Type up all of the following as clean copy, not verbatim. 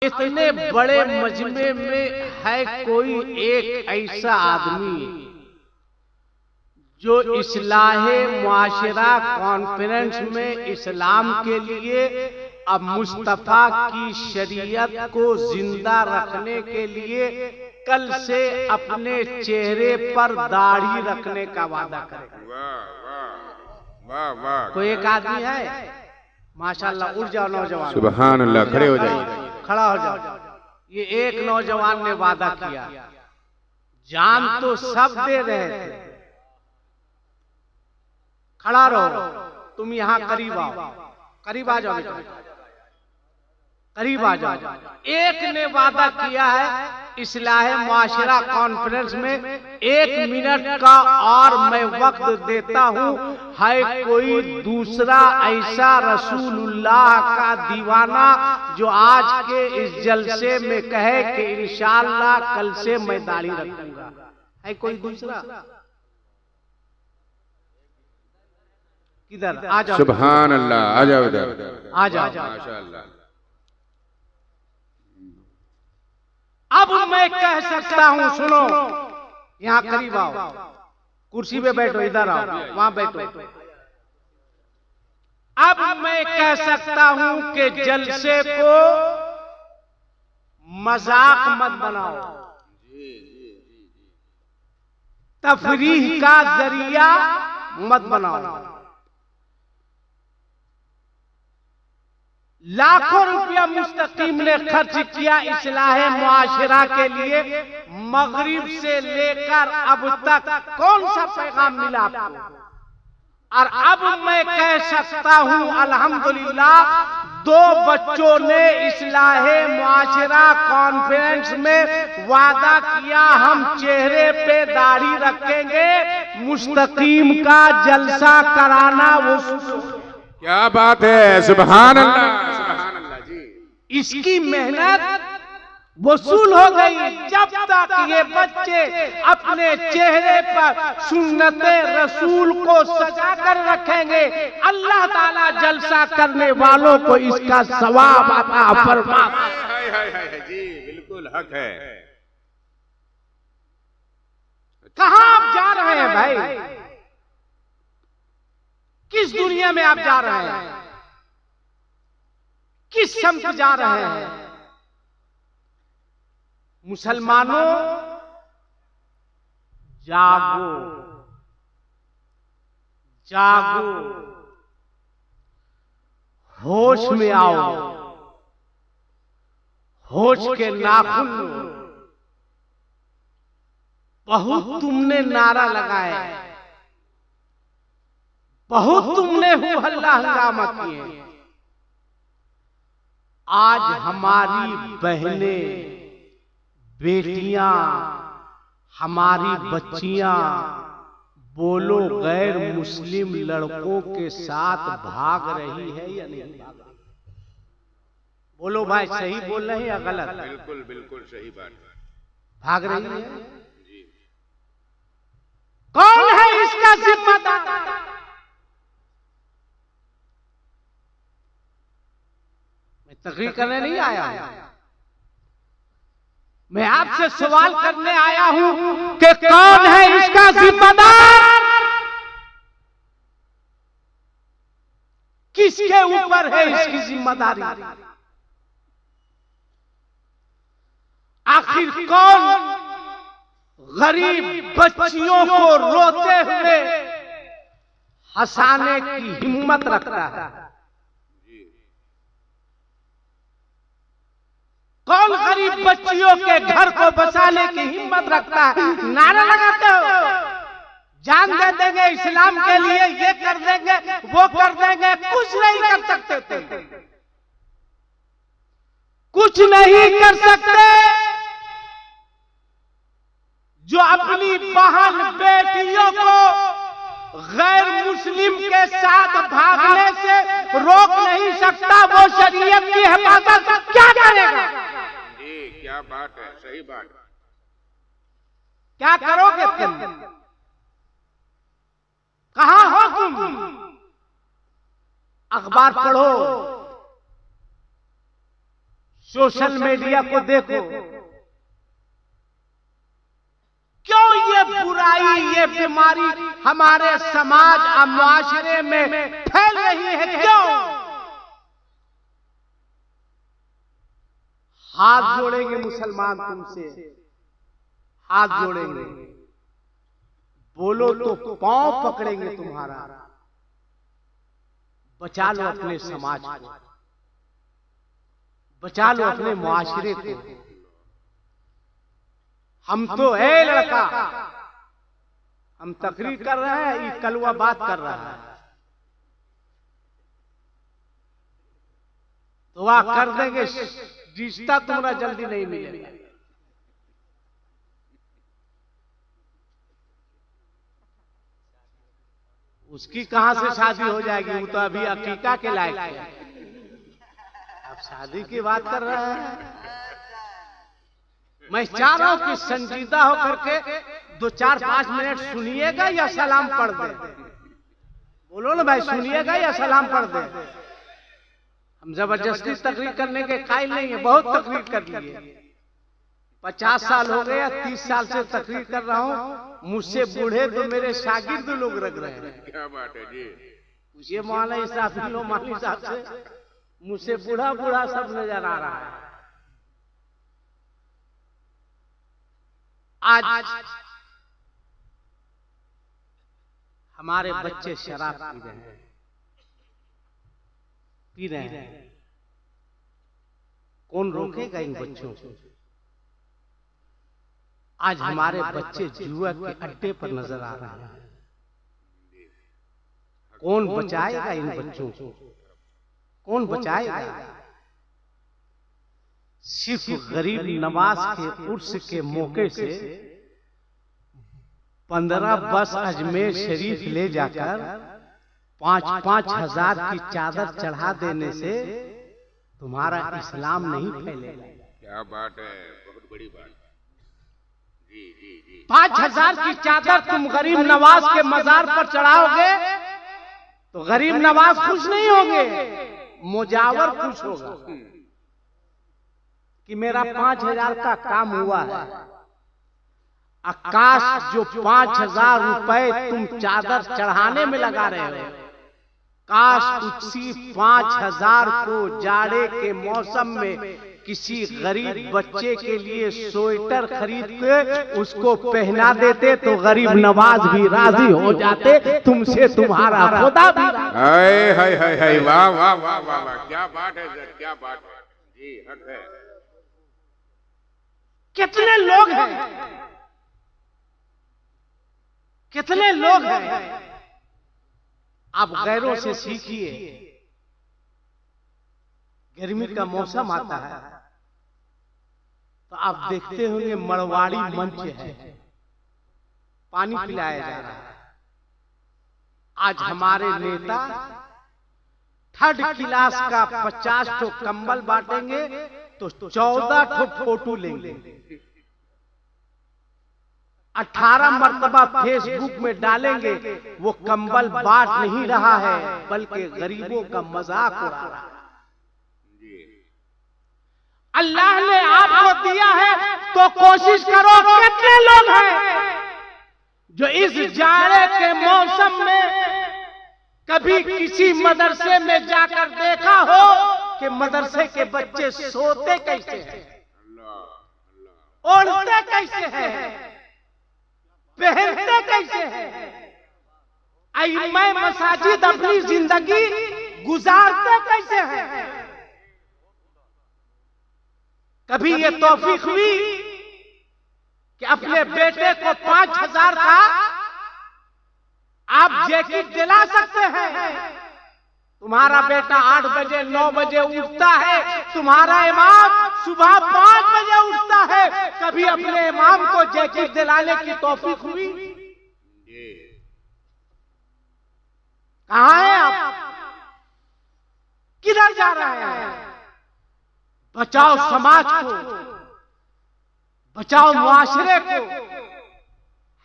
इतने बड़े मजमे में है कोई एक ऐसा आदमी जो इस्लाहे मुआशरा कॉन्फ्रेंस में इस्लाम के लिए अब मुस्तफा की शरीयत को जिंदा रखने के लिए कल से अपने चेहरे पर दाढ़ी रखने का वादा करेगा। वाह वाह। कोई एक आदमी है, माशाल्लाह, उठ जाओ नौजवान, सुभान अल्लाह, खड़े हो जाइए, खड़ा हो जाओ। ये एक नौजवान ने वादा किया, जान तो सब दे रहे थे, खड़ा रहो, तुम यहाँ करीब आओ, करीब आ जाओ, करीब आ जाओ। एक ने वादा किया है इस्लाहे मुआशरा कॉन्फ्रेंस में 1 मिनट का और मैं वक्त देता हूँ, है कोई दूसरा ऐसा रसूलुल्लाह का दीवाना जो आज के इस जलसे में कहे कि इंशाअल्लाह कल से मैं दाढ़ी रखूंगा? है कोई दूसरा? किधर? आ जाओ। सुभान अल्लाह, आ जाओ इधर, आ जाओ। माशाअल्लाह। अब मैं कह सकता हूं, सुनो, यहाँ करीब आओ, कुर्सी पे बैठो, इधर आओ, वहां बैठो। अब मैं कह सकता हूं कि जलसे को मजाक मत बनाओ, तफरीह का जरिया मत बनाओ। लाखों रुपया मुस्तकीम ने खर्च किया इस्लाहे मुआशरा के लिए, मगरिब से लेकर अब तक कौन सा पैगाम मिला आपको? और अब मैं कह सकता हूं अल्हम्दुलिल्लाह, 2 बच्चों ने इस्लाहे मुआशरा कॉन्फ्रेंस में वादा किया, हम चेहरे पे दाढ़ी रखेंगे, मुस्तकीम का जलसा कराना। वो क्या बात है, सुभान अल्लाह, सुभान अल्लाह जी। इसकी मेहनत वसूल हो गई। जब तक ये बच्चे अपने चेहरे पर सुन्नते रसूल को सजा कर रखेंगे, अल्लाह ताला जलसा करने वालों को इसका सवाब अता फरमा। जी बिल्कुल हक है। कहां आप जा रहे हैं भाई? किस दुनिया में आप जा रहे हैं? किस समत जा रहे हैं? मुसलमानों, जागो, जागो, होश में आओ, होश के नाखून लो। बहुत तुमने नारा लगाया, बहुत तुमने हु हल्ला हंगामा किए। आज हमारी बहनें, बेटियां, हमारी बच्चियां, बोलो, गैर मुस्लिम लड़कों के साथ भाग रही है या नहीं भाग रही? बोलो भाई, सही बोल रहे हैं या गलत? बिल्कुल बिल्कुल सही बात। भाग रही है। कौन है इसका जिम्मेदार? मैं तकरीर करने नहीं आया हूं, मैं आपसे सवाल करने आया हूं कि कौन है इसका जिम्मेदार? किसके ऊपर है इसकी जिम्मेदारी? आखिर कौन गरीब बच्चियों को रोते हुए हंसाने की हिम्मत रखता है? कौन गरीब बच्चियों के घर को बचाने की हिम्मत रखता है? नारा लगाते हो, जान दे देंगे इस्लाम के लिए, ये कर देंगे, वो कर देंगे, कुछ नहीं कर सकते थे, कुछ नहीं कर सकते। जो अपनी बहन बेटियों को गैर मुस्लिम के साथ भागने से रोक नहीं सकता, वो शरीयत की हिफाजत क्या करेगा? जी क्या बात है, सही बात। क्या करोगे तुम? कहां हो तुम? अखबार पढ़ो, सोशल मीडिया को देखो, क्यों ये बुराई, ये बीमारी हमारे समाज और मुआशरे में फैल रही है? क्यों? हाथ जोड़ेंगे मुसलमान तुमसे, हाथ जोड़ेंगे, बोलो तो पांव पकड़ेंगे तुम्हारा। बचा लो अपने समाज को, बचा लो अपने मुआशरे को। हम तो है लड़का, हम तकरीर कर रहे हैं, ये कलवा बात कर रहा है, दुआ कर देंगे, रिश्ता तुम्हारा जल्दी नहीं मिलेगा। उसकी कहां से शादी हो जाएगी? वो तो अभी अकीका के लायक है, अब शादी की बात कर रहे हैं। मैं चाह रहा हूं कि संजीदा होकर के 2-4-5 मिनट सुनिएगा या सलाम पढ़ दे। बोलो ना भाई, सुनिएगा या सलाम पढ़ दे। हम जबरदस्ती तकरीर करने के कायल नहीं है, बहुत तकरीर कर लिए, 50 साल हो गए या 30 साल से तकरीर कर रहा हूं। मुझसे बूढ़े तो मेरे शागिर्द लोग रख रहे हैं। क्या बात है जी? पूछिए मौलाना इस्राफिल साहब से, मुझसे बूढ़ा बूढ़ा सब नजर आ रहा है। आज हमारे बच्चे शराब पी रहे हैं, कौन रोकेगा इन बच्चों को? आज हमारे बच्चे जुआ के अड्डे पर नजर आ रहे हैं, कौन बचाएगा इन बच्चों को? कौन बचाएगा? सिर्फ गरीब नवाज के उर्स के मौके से 15 बस अजमेर शरीफ ले जाकर 5-5 हजार की चादर चढ़ा देने से तुम्हारा इस्लाम नहीं फैलेगा। क्या बात है, बहुत बड़ी बात। जी जी जी। 5,000 की चादर तुम गरीब नवाज के मजार पर चढ़ाओगे तो गरीब नवाज खुश नहीं होंगे, मुजावर खुश होगा कि मेरा 5,000 का काम हुआ है। आकाश जो 5,000 रुपए तुम चादर चढ़ाने में लगा रहे हो, काश उसी 5,000 को जाड़े के मौसम में किसी गरीब बच्चे के लिए स्वेटर खरीद के उसको पहना देते तो गरीब नवाज भी राजी हो जाते, तुमसे तुम्हारा खुदा भी। हाय हाय हाय हाय, वाह वाह वाह वाह वाह, क्या बात है सर, क्या बात है जी, हक है। कितने लोग हैं, कितने लोग हैं, आप गैरों से सीखिए। गर्मी का मौसम आता है तो आप देखते होंगे मड़वाड़ी मंच है, पानी पिलाया जा रहा है। आज हमारे नेता 3rd क्लास का 50 ठो कंबल बांटेंगे तो 14 ठो फोटो लेंगे, 18 मरतबा फेसबुक में डालेंगे। वो कंबल बांट नहीं रहा है बल्कि गरीबों का मजाक उड़ा रहा है। अल्लाह ने आपको दिया है तो कोशिश करो। कितने लोग हैं जो इस जाड़े के मौसम में कभी किसी मदरसे में जाकर देखा हो कि मदरसे के बच्चे सोते कैसे हैं, ओढ़ते कैसे हैं, पहनते कैसे हैं, अइम्मा मसाजिद अपनी जिंदगी गुजारते कैसे हैं? कभी ये तौफीक हुई कि अपने बेटे को 5,000 का आप जैकेट दिला सकते हैं? तुम्हारा बेटा 8 बजे 9 बजे उठता है, तुम्हारा इमाम सुबह 5 बजे उठता है, कभी अपने इमाम को जैकेट दिलाने की तौफीक हुई? कहां हैं आप? किधर जा रहे हैं? बचाओ समाज को, बचाओ मुआशरे को।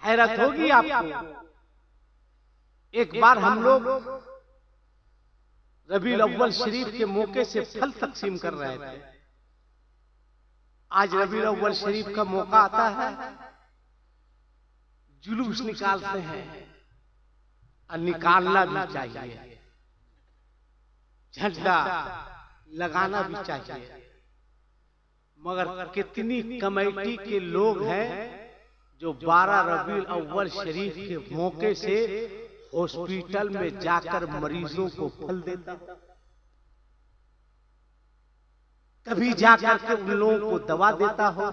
हैरत होगी आपको। एक बार हम लोग रबीउल अव्वल शरीफ के मौके से फल तकसीम कर रहे थे। आज रबीउल अव्वल शरीफ का मौका आता है, जुलूस निकालते हैं और निकालना भी चाहिए, झंडा लगाना भी चाहिए, मगर कितनी कमेटी के लोग हैं जो 12 रबीउल अव्वल शरीफ के मौके से हॉस्पिटल में जाकर मरीजों को फल देता, कभी जाकर के उन लोगों को दवा देता हो,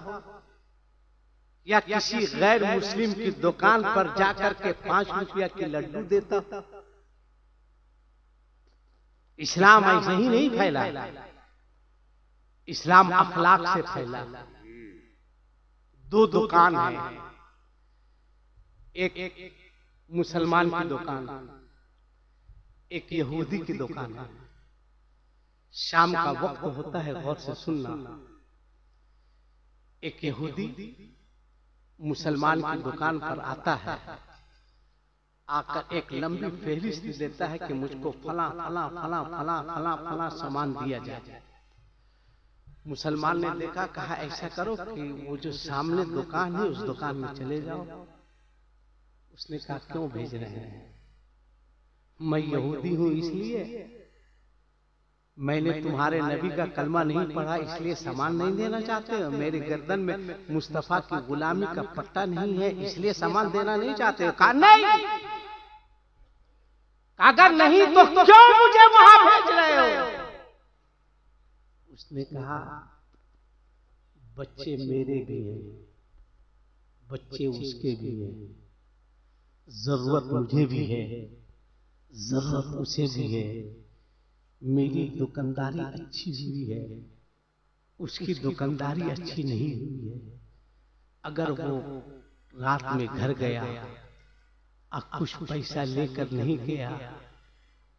या किसी गैर मुस्लिम की दुकान पर जाकर के 5 रुपया के लड्डू देता। इस्लाम ऐसे ही नहीं फैला, इस्लाम अखलाक से फैला। 2 दुकान है, एक मुसलमान की दुकान, एक यहूदी की दुकान है। शाम का वक्त होता है, गौर से सुनना। एक यहूदी मुसलमान की दुकान पर आता है, आकर एक लंबी फहरिस्त देता है कि मुझको फला फला फला फला फला फला सामान दिया जाए। मुसलमान ने देखा, कहा ऐसा करो कि वो जो सामने दुकान है उस दुकान में चले जाओ। उसने कहा क्यों भेज रहे हैं? मैं यहूदी हूं इसलिए, मैंने तुम्हारे नबी का कलमा नहीं पढ़ा इसलिए सामान नहीं देना चाहते हो, मेरे गर्दन में मुस्तफा की गुलामी का पट्टा नहीं है इसलिए सामान देना नहीं चाहते हो। कहा नहीं, अगर नहीं तो क्यों मुझे वहां भेज रहे हो? उसने कहा बच्चे मेरे भी हैं, बच्चे उसके भी हैं, जरूरत मुझे भी है, जरूरत उसे भी है, मेरी दुकानदारी अच्छी हुई है, उसकी दुकानदारी अच्छी नहीं हुई है। अगर वो रात में घर गया और कुछ पैसा लेकर नहीं गया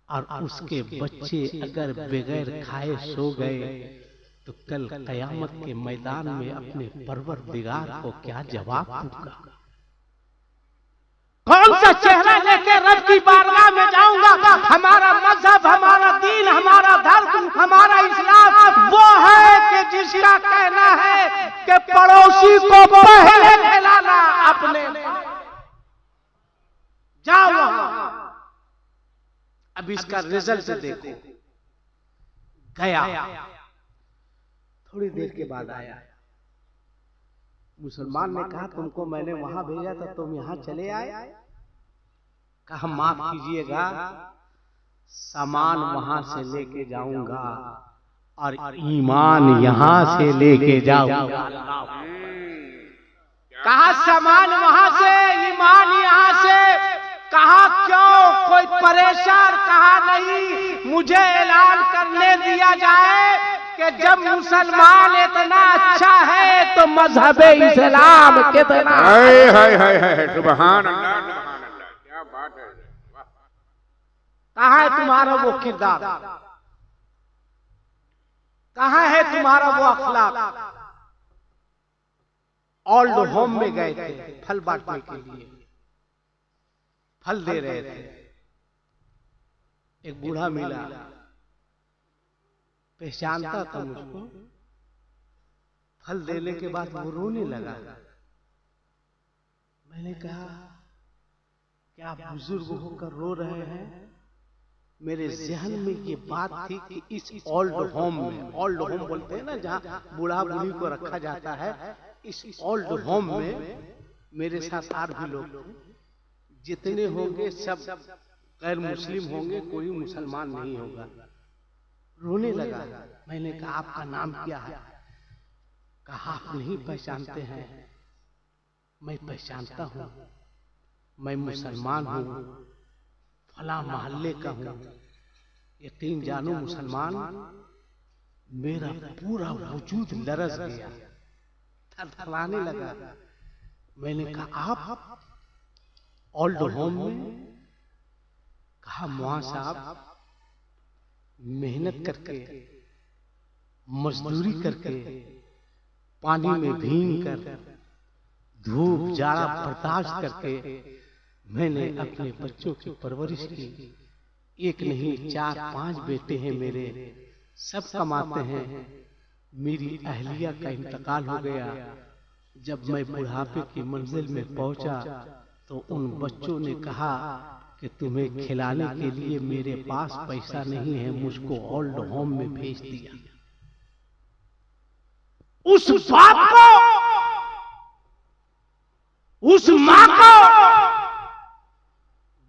और उसके बच्चे अगर बगैर खाए सो गए तो कल कयामत के मैदान में अपने परवरदिगार को क्या जवाब दूंगा? कौन सा चेहरा लेकर रब की बारगाह में जाऊंगा? हमारा मजहब, हमारा दीन, हमारा धर्म, हमारा इस्लाम वो है कि जिसका कहना है कि पड़ोसी को पहले खिलाना अपने। जाओ वहां, अब इसका रिजल्ट देखो। गया, थोड़ी देर के बाद आया। मुसलमान ने कहा तुमको मैंने वहां भेजा था, तुम यहां चले आए? कहा माफ कीजिएगा, सामान वहां से लेके जाऊंगा और ईमान यहां से लेके जाऊंगा। कहा सामान वहां से, ईमान यहां से। कहा क्यों, कोई परेशान? कहा नहीं, मुझे ऐलान करने दिया जाए कि जब मुसलमान इतना अच्छा है तो मजहब इस्लाम कितना। हाय हाय हाय हाय, सुभान अल्लाह, सुभान अल्लाह, क्या बात है। कहाँ है तुम्हारा वो किरदार? कहाँ है तुम्हारा वो अखलाक? ओल्ड होम में गए थे फल बांटने के लिए, फल दे रहे थे। एक बूढ़ा मिला, पहचानता था मुझको। फल देने के बाद वो रोने लगा। मैंने कहा क्या आप बुजुर्ग होकर रो रहे हैं? मेरे जहन में ये बात थी कि इस ओल्ड होम में, ओल्ड होम बोलते हैं ना जहाँ बूढ़ा बूढ़ी को रखा जाता है, इस ओल्ड होम में मेरे साथ और भी लोग जितने होंगे सब गैर मुस्लिम होंगे, कोई मुसलमान नहीं होगा। रोने लगा। मैंने कहा आपका नाम क्या है? कहा आप नहीं पहचानते हैं? मैं पहचानता हूं, मैं मुसलमान हूं, फला मोहल्ले का हूं। यकीन जानो मुसलमान, मेरा पूरा वजूद लरज गया, थरथराने लगा। मैंने कहा आप ओल्ड होम में? कहा मुआ साहब, मेहनत करके, मजदूरी करके, पानी में भीग कर, धूप जाड़ा बर्दाश्त करके मैंने अपने बच्चों की परवरिश की। एक नहीं 4-5 बेटे हैं मेरे, सब कमाते हैं। मेरी अहलिया का इंतकाल हो गया। जब मैं बुढ़ापे की मंजिल में पहुंचा तो उन बच्चों ने कहा कि तुम्हें खिलाने के लिए मेरे पास पैसा नहीं है, मुझको ओल्ड होम में भेज दिया। उस बाप को, उस मां को,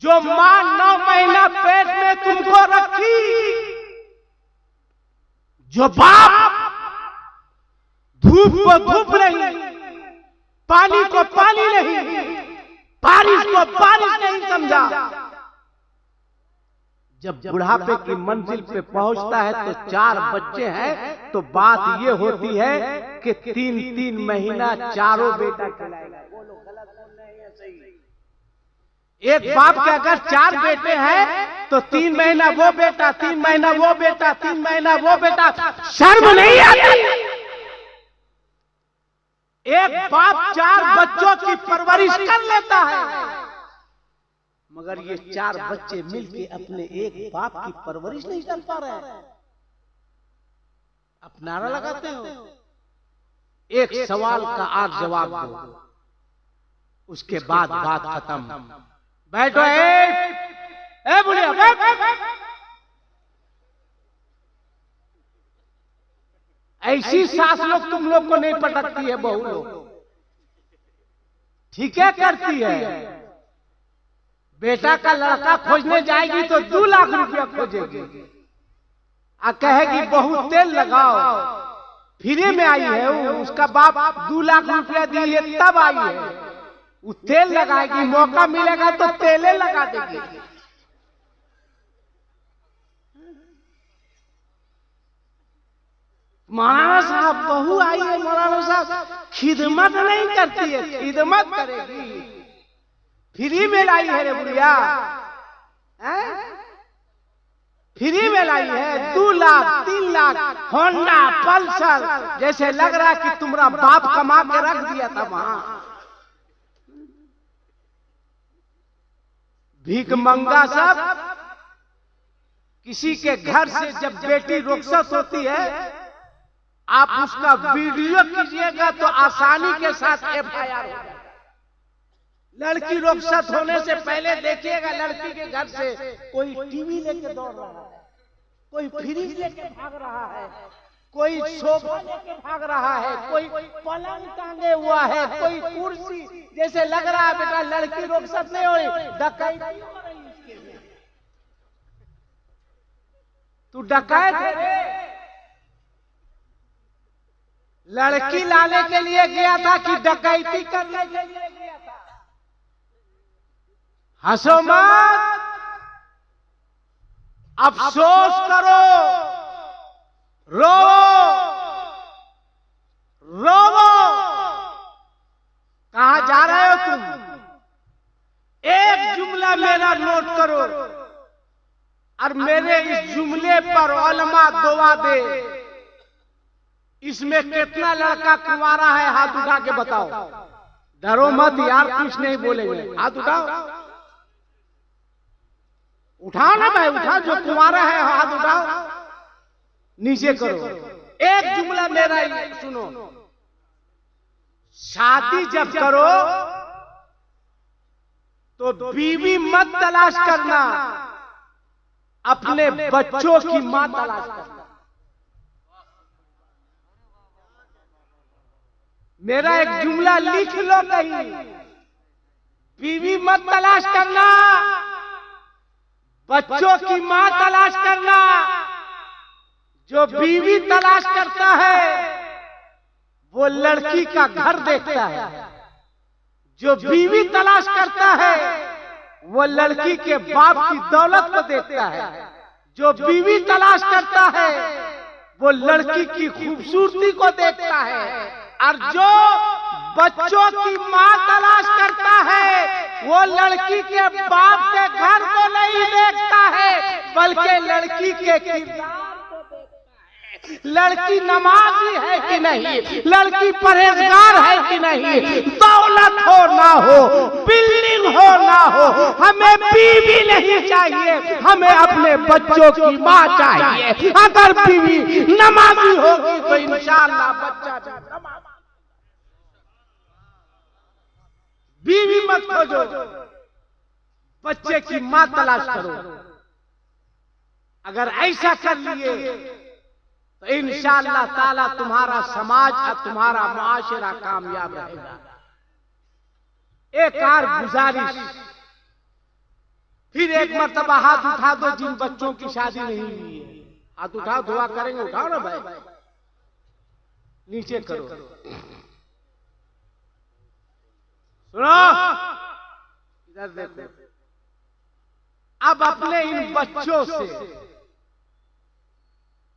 जो मां 9 महीना पेट में तुमको रखी, जो बाप धूप को धूप नहीं, पानी को पानी नहीं, बारिश को बारिश नहीं समझा, जब बुढ़ापे की मंजिल पे पहुंचता है तो 4 बच्चे हैं, तो बात ये होती है कि 3-3 महीना चारों बेटा खिलाएगा। बोलो गलत बोल रहे हैं या सही? एक बाप के अगर 4 बेटे हैं तो 3 महीना वो बेटा, 3 महीना वो बेटा, 3 महीना वो बेटा। शर्म नहीं आती? एक बाप 4 बच्चों की परवरिश कर लेता है, मगर ये 4 बच्चे मिलके अपने एक बाप की परवरिश नहीं कर पा रहे हैं। आप नारा लगाते हो, एक सवाल का आप जवाब दो, उसके बाद बात खत्म। बैठो ए बुढ़िया, ऐसी सास लोग तुम लोग को नहीं पटकती है, बहू लोग ठीक है करती है। बेटा का लड़का खोजने जाएगी तो 2 लाख रुपया खोजेगी, आ कहेगी बहू तेल लगाओ, फ्री में आई है, उसका बाप 2 लाख रुपया दिए तब आई है, वो तेल लगाएगी, मौका मिलेगा तो तेले लगा देगी। मौलाना साहब बहू आई है, मौलाना साहब खिदमत नहीं करती है, खिदमत करेगी, फ्री में लाई है रे बुढ़िया, फ्री में लाई है। 2 लाख 3 लाख होंडा पल्सर, जैसे लग रहा है कि तुम्हारा बाप कमा के रख दिया था वहां। भीख मंगा सब किसी के घर से जब बेटी रुखसत होती है, आप उसका वीडियो कीजिएगा तो आसानी के साथ FIR होगा। लड़की रुखसत होने से पहले देखिएगा लड़की के घर से कोई टीवी लेके दौड़ रहा है, कोई फ्रिज लेके भाग रहा है, कोई सोफा लेके भाग रहा है, कोई पलंग टांगे हुआ है, कोई कुर्सी, जैसे लग रहा है बेटा लड़की रुखसत नहीं हो रही, डकैती हो रही इसके। तू डकैत है? लड़की लाने के लिए गया था कि डकैती करने के लिए गया था? हंसो मत, अफसोस करो, रो रो। कहां जा रहे हो तुम? एक जुमला मेरा नोट करो और मेरे इस जुमले पर उलमा दुआ दे। इसमें कितना लड़का कुंवारा है, हाथ उठा के बताओ। डरो मत यार, कुछ नहीं बोलेंगे, हाथ उठाओ, उठाओ ना भाई, उठाओ, जो कुंवारा है हाथ उठाओ, नीचे करो। एक जुमला मेरा सुनो, शादी जब करो तो बीवी मत तलाश करना, अपने बच्चों की मां तलाश करना। मेरा एक जुमला लिख लो कहीं, बीवी मत तलाश करना, बच्चों की मां तलाश करना। जो बीवी तलाश करता है वो लड़की का घर देखता है, जो बीवी तलाश करता है वो लड़की के बाप की दौलत को देखता है, जो बीवी तलाश करता है वो लड़की की खूबसूरती को देखता है, और जो बच्चों की मां तलाश करता है वो लड़की के बाप के घर को नहीं देखता है, बल्कि लड़की के किरदार को देखता है। लड़की नमाजी है कि नहीं, लड़की परहेजगार है कि नहीं, दौलत दौलत हो ना हो, बिल्डिंग हो ना हो, हमें बीवी नहीं चाहिए, हमें अपने बच्चों की माँ चाहिए। अगर बीवी नमाजी होगी तो इंशाअल्लाह बच्चा भी नमाजी। बीवी मत खोजो, बच्चे की मां तलाश करो। अगर ऐसा कर लिए तो इंशाअल्लाह ताला तुम्हारा समाज और तुम्हारा मुआशरा कामयाब रहेगा। एक और गुजारिश, फिर एक मर्तबा हाथ उठा दो जिन बच्चों की शादी नहीं हुई है। हाथ उठाओ, दुआ करेंगे, उठाओ ना भाई, नीचे करो। सुनो, इधर देखो। अब अपने इन बच्चों से,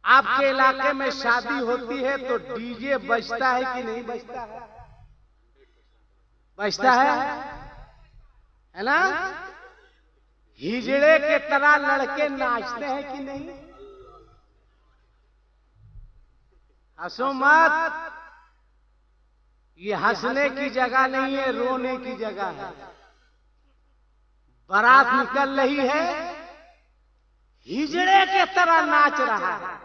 आपके इलाके में शादी होती है तो डीजे बजता है कि नहीं बजता है? बजता है ना? हिजड़े के तरह लड़के नाचते हैं कि नहीं? हंसो मत, ये हंसने की जगह नहीं है, रोने की जगह है। बारात निकल रही है, हिजड़े के तरह नाच रहा है,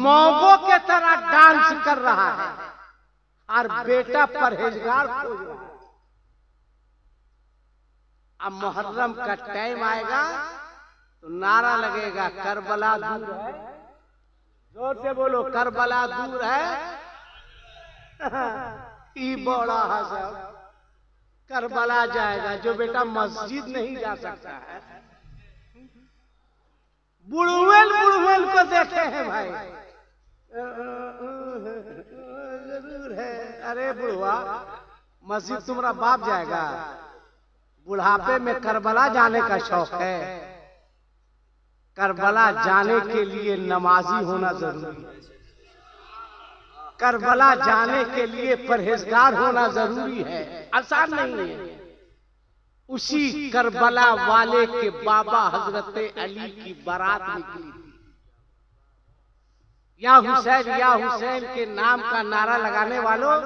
मौगों के तरह डांस कर रहा है, और बेटा परहेजगार खोज रहा है। अब मुहर्रम का टाइम आएगा तो नारा लगेगा, करबला दूर है। जोर से बोलो, करबला दूर है। ई बड़ा हसन करबला जाएगा, जो बेटा मस्जिद नहीं जा सकता है। बुढ़वेल को देखे हैं भाई, जरूर है। अरे बुढ़वा, मस्जिद तुम्हारा बाप जाएगा। बुढ़ापे में करबला जाने का शौक है। करबला जाने के लिए नमाजी होना जरूरी है। करबला जाने के लिए परहेजगार होना जरूरी है, आसान नहीं है। उसी करबला वाले के बाबा हजरत अली की बारात निकली थी। या हुसैन के नाम का नारा लगाने वालों,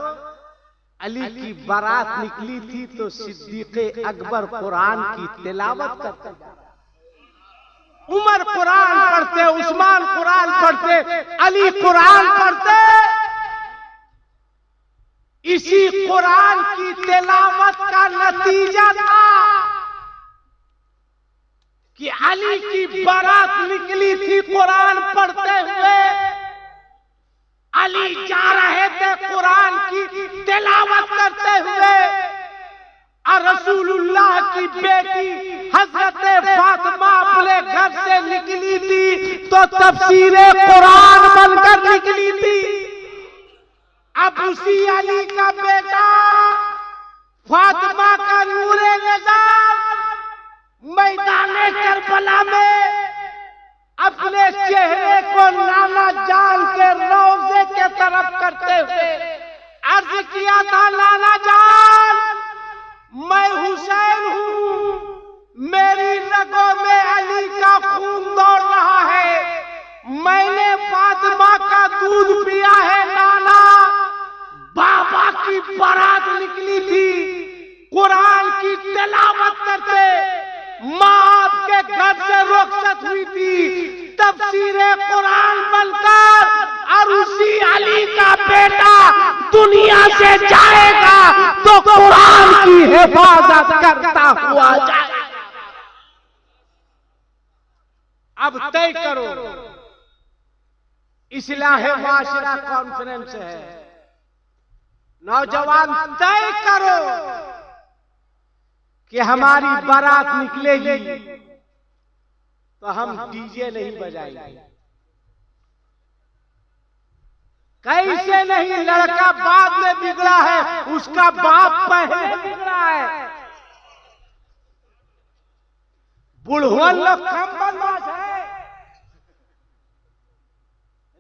अली की बारात निकली थी तो सिद्दीक़ अकबर कुरान की तिलावत करते, उमर कुरान पढ़ते, उस्मान कुरान पढ़ते, अली कुरान पढ़ते। इसी कुरान की तिलावत का नतीजा था कि अली की बारात निकली थी कुरान पढ़ते हुए। अली जा रहे थे कुरान की तिलावत करते हुए, और रसूलुल्लाह की बेटी हजरत फातिमा अपने घर से निकली थी तो तफसीरे कुरान बनकर निकली थी। अब उसी अली का बेटा फातिमा का नूरे निज़ाम मैदाने करबला में अपने चेहरे को नाना जान के रोज़े के तरफ करते हुए अर्ज किया था, नाना जान, मैं हुसैन हूँ, मेरी रगों में अली का खून दौड़ रहा है, मैंने फातिमा का दूध पिया है। नाना, बाबा की बारात निकली थी, कुरान की तिलावत करते, माँ आपके घर से रुखसत हुई थी, तफसीरे कुरान बनकर, और उसी अली का बेटा दुनिया से जाएगा तो कुरान की हिफाजत करता हुआ जाएगा। अब तय करो, इस्लाह माशरा कॉन्फ्रेंस है, नौजवान तय करो कि हमारी बारात निकलेगी तो हम डीजे नहीं बजाएंगे। कैसे नहीं, लड़का बाद में बिगड़ा है, उसका बाप पहले बिगड़ा है। बुढ़वन लोग कम बदमाश है।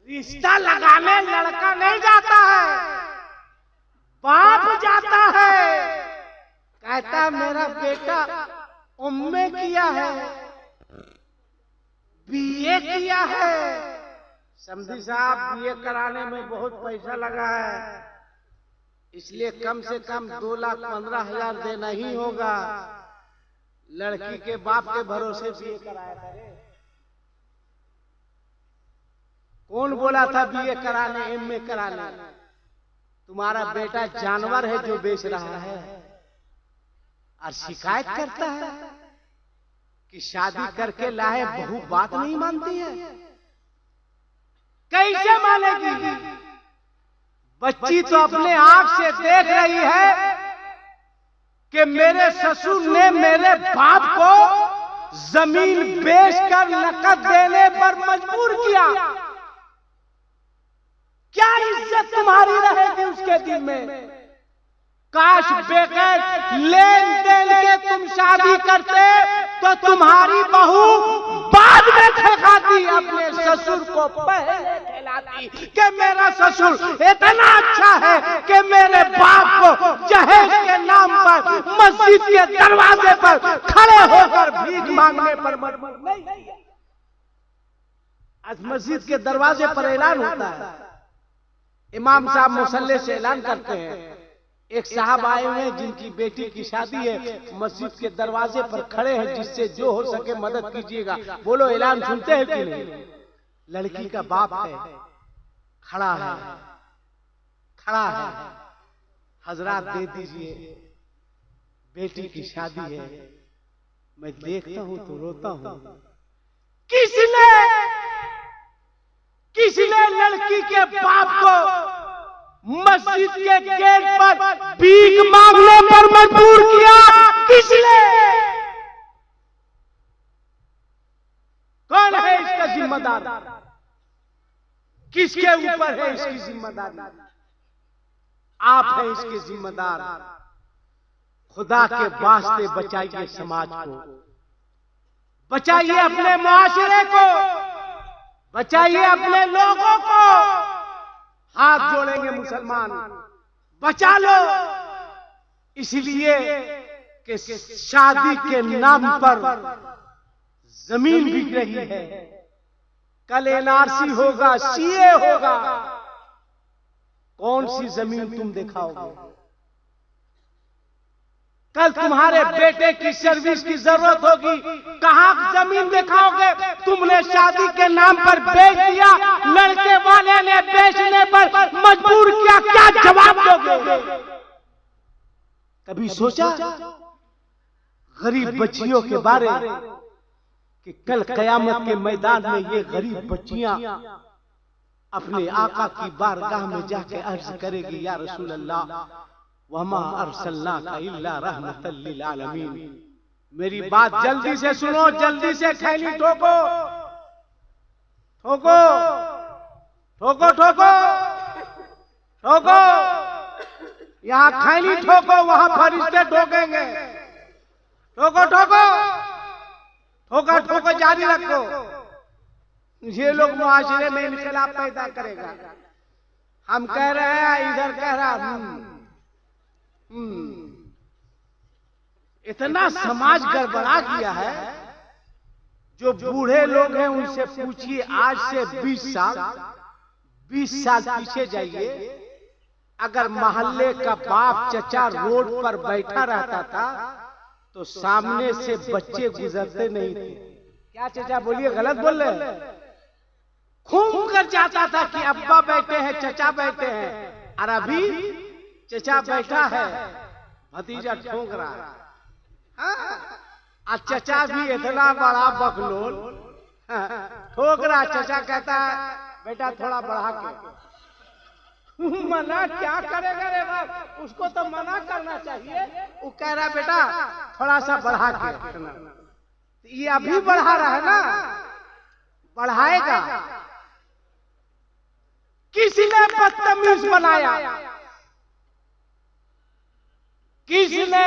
रिश्ता लगाने लड़का नहीं जाता है, बाप जाता है, कहता मेरा बेटा उम्मे किया है, बीए किया है। समझी साहब, बीए कराने में बहुत पैसा लगा है, इसलिए कम से कम 2,15,000 देना ही होगा। लड़की के बाप के भरोसे बीए कराया करे। कौन बोला था बीए कराने, एमए कराने? तुम्हारा बेटा जानवर है जो बेच रहा है और शिकायत करता है कि शादी करके लाए बहू बात नहीं मानती है। कैसे मानेगी? बच्ची तो अपने आंख से देख रही है कि मेरे ससुर ने मेरे बाप को जमीन बेचकर नकद देने पर मजबूर किया। क्या इज्जत तुम्हारी रहेगी उसके दिल में? काश बगैर लेन देन के तुम शादी करते तो तुम्हारी बहू बाद में खिलाती, अपने ससुर को पहले खिलाती कि मेरा ससुर इतना अच्छा है कि मेरे बाप को जहेज के नाम पर मस्जिद के दरवाजे पर खड़े होकर भीख मांगने पर मजबूर नहीं किया। आज मस्जिद के दरवाजे पर ऐलान होता है, इमाम साहब मुसल्ले से ऐलान करते हैं, एक साहब आए हुए हैं जिनकी बेटी की शादी है, मस्जिद के दरवाजे पर खड़े हैं, जिससे जो हो सके मदद कीजिएगा। बोलो ऐलान सुनते हैं कि नहीं? लड़की का बाप है, खड़ा है, खड़ा है, हजरात दे दीजिए, बेटी की शादी है। मैं देखता हूं तो रोता हूं। किसने लड़की के बाप को मस्जिद के गेट पर भीख मांगने पर मजबूर किया? किसने? कौन है इसका जिम्मेदार? किसके ऊपर है इसकी जिम्मेदारी? आप हैं इसके जिम्मेदार। खुदा के वास्ते बचाइए समाज को, बचाइए अपने मुआशरे को, बचाइए अपने लोगों को। हाथ जोड़ेंगे मुसलमान, बचा लो। इसलिए कि शादी के नाम पर जमीन बिक रही है। कल एनआरसी होगा, सीए होगा, कौन सी जमीन तुम दिखाओगे? कल तुम्हारे बेटे की सर्विस की जरूरत होगी, कहां जमीन दिखाओगे? तुमने शादी के नाम पर बेच दिया, लड़के वाले ने बेचने पर मजबूर किया, क्या जवाब दोगे? कभी सोचा गरीब बच्चियों के बारे कि कल कयामत के मैदान में ये गरीब बच्चियां अपने आका की बारगाह में जाके अर्ज करेगी, या रसूल अल्लाह वमा अरसलनाका इल्ला रहमतल लिल आलमीन। मेरी बात जल्दी से सुनो, जल्दी से खैली ठोको, ठोको, ठोको, ठोको, ठोको। यहाँ खैली ठोको, वहां फरिश्ते ठोकेंगे। ठोको, ठोको, ठोका ठोको, जारी रखो। ये लोग मुआशरे में इनकलाब पैदा करेगा। हम कह रहे हैं, इधर कह रहा इतना समाज गड़बड़ा गया है। जो बूढ़े लोग हैं उनसे पूछिए, आज से 20 साल पीछे जाइए, अगर मोहल्ले का बाप चचा रोड पर बैठा रहता था तो सामने से बच्चे गुजरते नहीं थे। क्या चचा बोलिए, गलत बोल रहे? घूम कर जाता था कि अब्बा बैठे हैं, चचा बैठे हैं, और अभी चचा बैठा है, भतीजा ठोक रहा है। हाँ, चचा भी इतना बड़ा बकलोल ठोक रहा। चचा कहता है बेटा थोड़ा बढ़ा के। मना क्या करेगा रे बाप, उसको तो मना करना चाहिए। वो कह रहा बेटा थोड़ा सा बढ़ा के। ये अभी बढ़ा रहा है ना, बढ़ाएगा। किसने बदतमीज बनाया? किसने?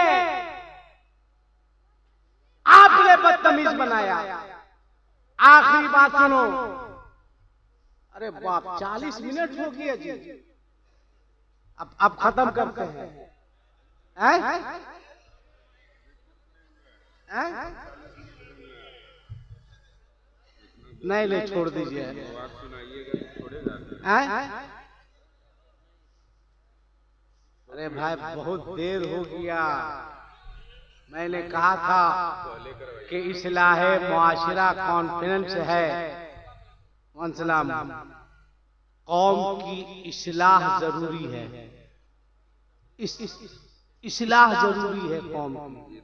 आपने बदतमीज बनाया। आखिरी बात सुनो। अरे बाप, 40 मिनट हो गया जी। अब खत्म करते हैं। नहीं ले, छोड़ दीजिए। अरे भाई बहुत देर हो गया। मैंने कहा था कि इस्लाह मुआशरा कॉन्फ्रेंस है, सलाम, कौम की इस्लाह जरूरी है, इस्लाह जरूरी है कौम की।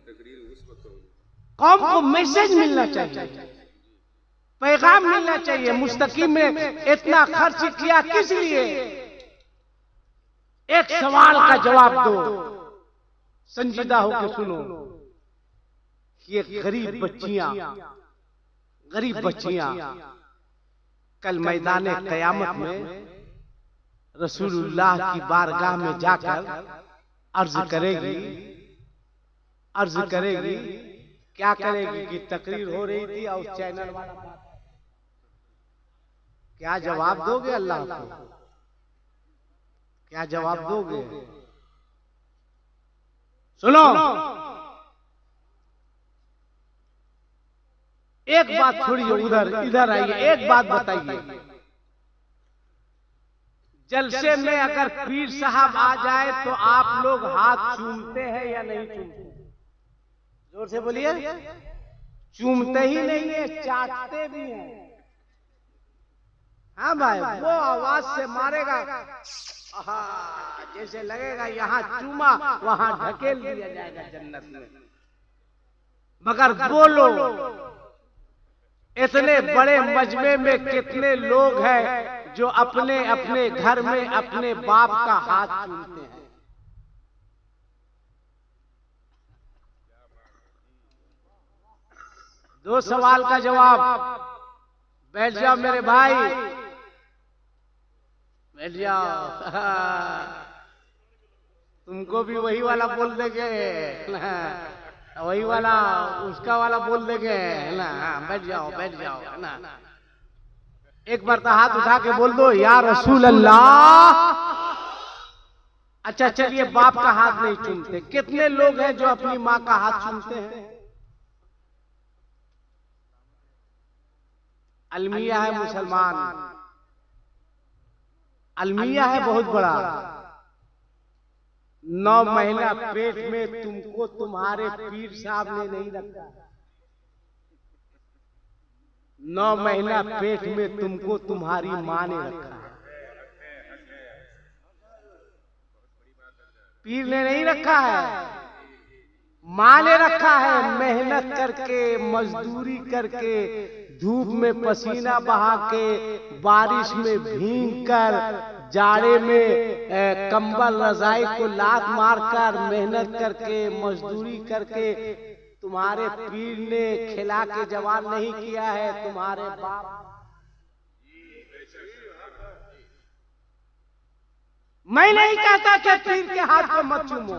कौम को मैसेज मिलना चाहिए, पैगाम मिलना चाहिए। मुस्तकीम में इतना खर्च किया किस लिए? एक सवाल का जवाब दो, संजीदा होकर सुनो। ये गरीब बच्चियां कल मैदान कयामत में रसूलुल्लाह की बारगाह में जाकर अर्ज करेगी, क्या करेगी कि तकरीर हो रही थी और उस चैनल वाला क्या जवाब दोगे अल्लाह को? क्या जवाब दोगे? सुनो, एक बात छोड़िए, इधर आइए, एक बात बताइए। जलसे में अगर पीर साहब आ जाए तो आप लोग हाथ चूमते हैं या नहीं चूमते? जोर से बोलिए। चूमते ही नहीं है, चाटते भी हैं। हाँ भाई, वो आवाज से मारेगा, जैसे लगेगा यहाँ चूमा वहां ढकेल दिया जाएगा जन्नत में। मगर बोलो, इतने बड़े मजमे में कितने लोग हैं जो अपने अपने घर में अपने बाप का हाथ चूमते हैं? दो सवाल का जवाब। बैठ जाओ मेरे भाई, बैठ जाओ। तुमको भी वही वाला बोल देंगे, वही वाला उसका वाला बोल देंगे, है ना? बैठ जाओ है ना? एक बार तो हाथ उठा के बोल दो, या रसूल अल्लाह। अच्छा चलिए, बाप का हाथ नहीं चूमते। कितने लोग हैं जो अपनी माँ का हाथ चूमते हैं? अलमिया है मुसलमान, अलमिया है बहुत बड़ा। 9 महीना पेट में तुमको तुम्हारे पीर साहब ने नहीं रखा। 9 महीना पेट में तुमको तुम्हारी माँ ने रखा। पीर ने नहीं रखा है, माँ ने रखा है। मेहनत करके, मजदूरी करके, धूप में पसीना बहा के, बारिश में भीग कर, जाड़े में कंबल रजाई को लात मारकर, मेहनत करके, मजदूरी करके तुम्हारे पीर ने खिला के जवान नहीं किया है, तुम्हारे बाप। मैं नहीं कहता कि पीर के हाथ को मत चूमो।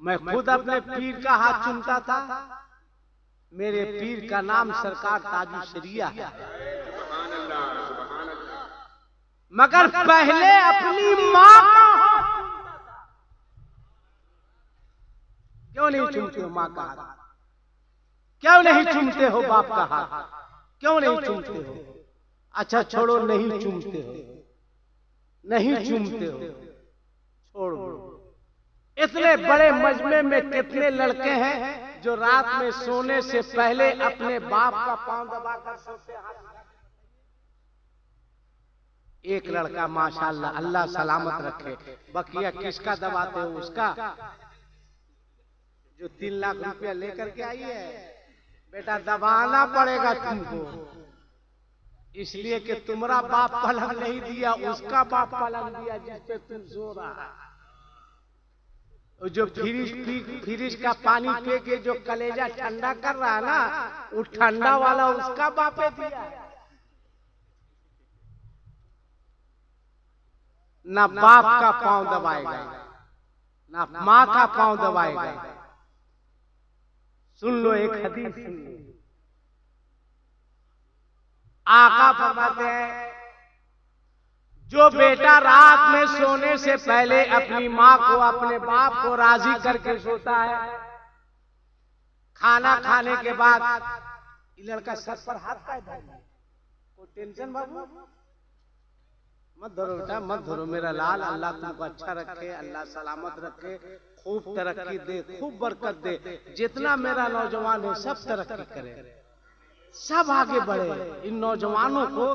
मैं खुद अपने पीर का हाथ चूमता था। मेरे पीर का नाम सरकार ताजु शरिया है। मगर पहले अपनी माँ का हाथ चूमता था। क्यों नहीं चूमते हो माँ का हाथ? क्यों नहीं चूमते हो बाप का हाथ? क्यों नहीं चूमते हो? अच्छा छोड़ो, नहीं चूमते हो, नहीं चूमते हो, छोड़ो। इतने बड़े मजमे में कितने लड़के हैं जो रात में सोने से पहले अपने बाप का पांव दबाकर सोते हैं। एक लड़का माशाल्लाह, अल्लाह सलामत रखे, बकिया किसका दबाते हो? उसका जो 3 लाख रुपया लेकर के आई है। बेटा दबाना पड़ेगा तुमको, इसलिए कि तुम्हारा बाप पलंग नहीं दिया, उसका बाप पलंग दिया जिसपे तुम सो रहा है। जो फ्रिज का पानी पी के जो कलेजा ठंडा कर रहा है ना, वो ठंडा वाला उसका बापे दिया। ना बाप का पांव दबाएगा, ना माँ का पांव दबाएगा। सुन लो एक हदीस, सुन लो। आका फरमाते हैं, जो बेटा रात में सोने से पहले अपनी माँ को, अपने बाप को राजी करके सोता है, खाना खाने के बाद ये लड़का सर पर हाथ का धर, कोई टेंशन बाबू मत धरो बेटा, मत धरो मेरा लाल। अल्लाह तुमको अच्छा रखे, अल्लाह सलामत रखे, खूब तरक्की दे, खूब बरकत दे। जितना मेरा नौजवान है सब तरक्की करे, सब आगे बढ़े। इन नौजवानों को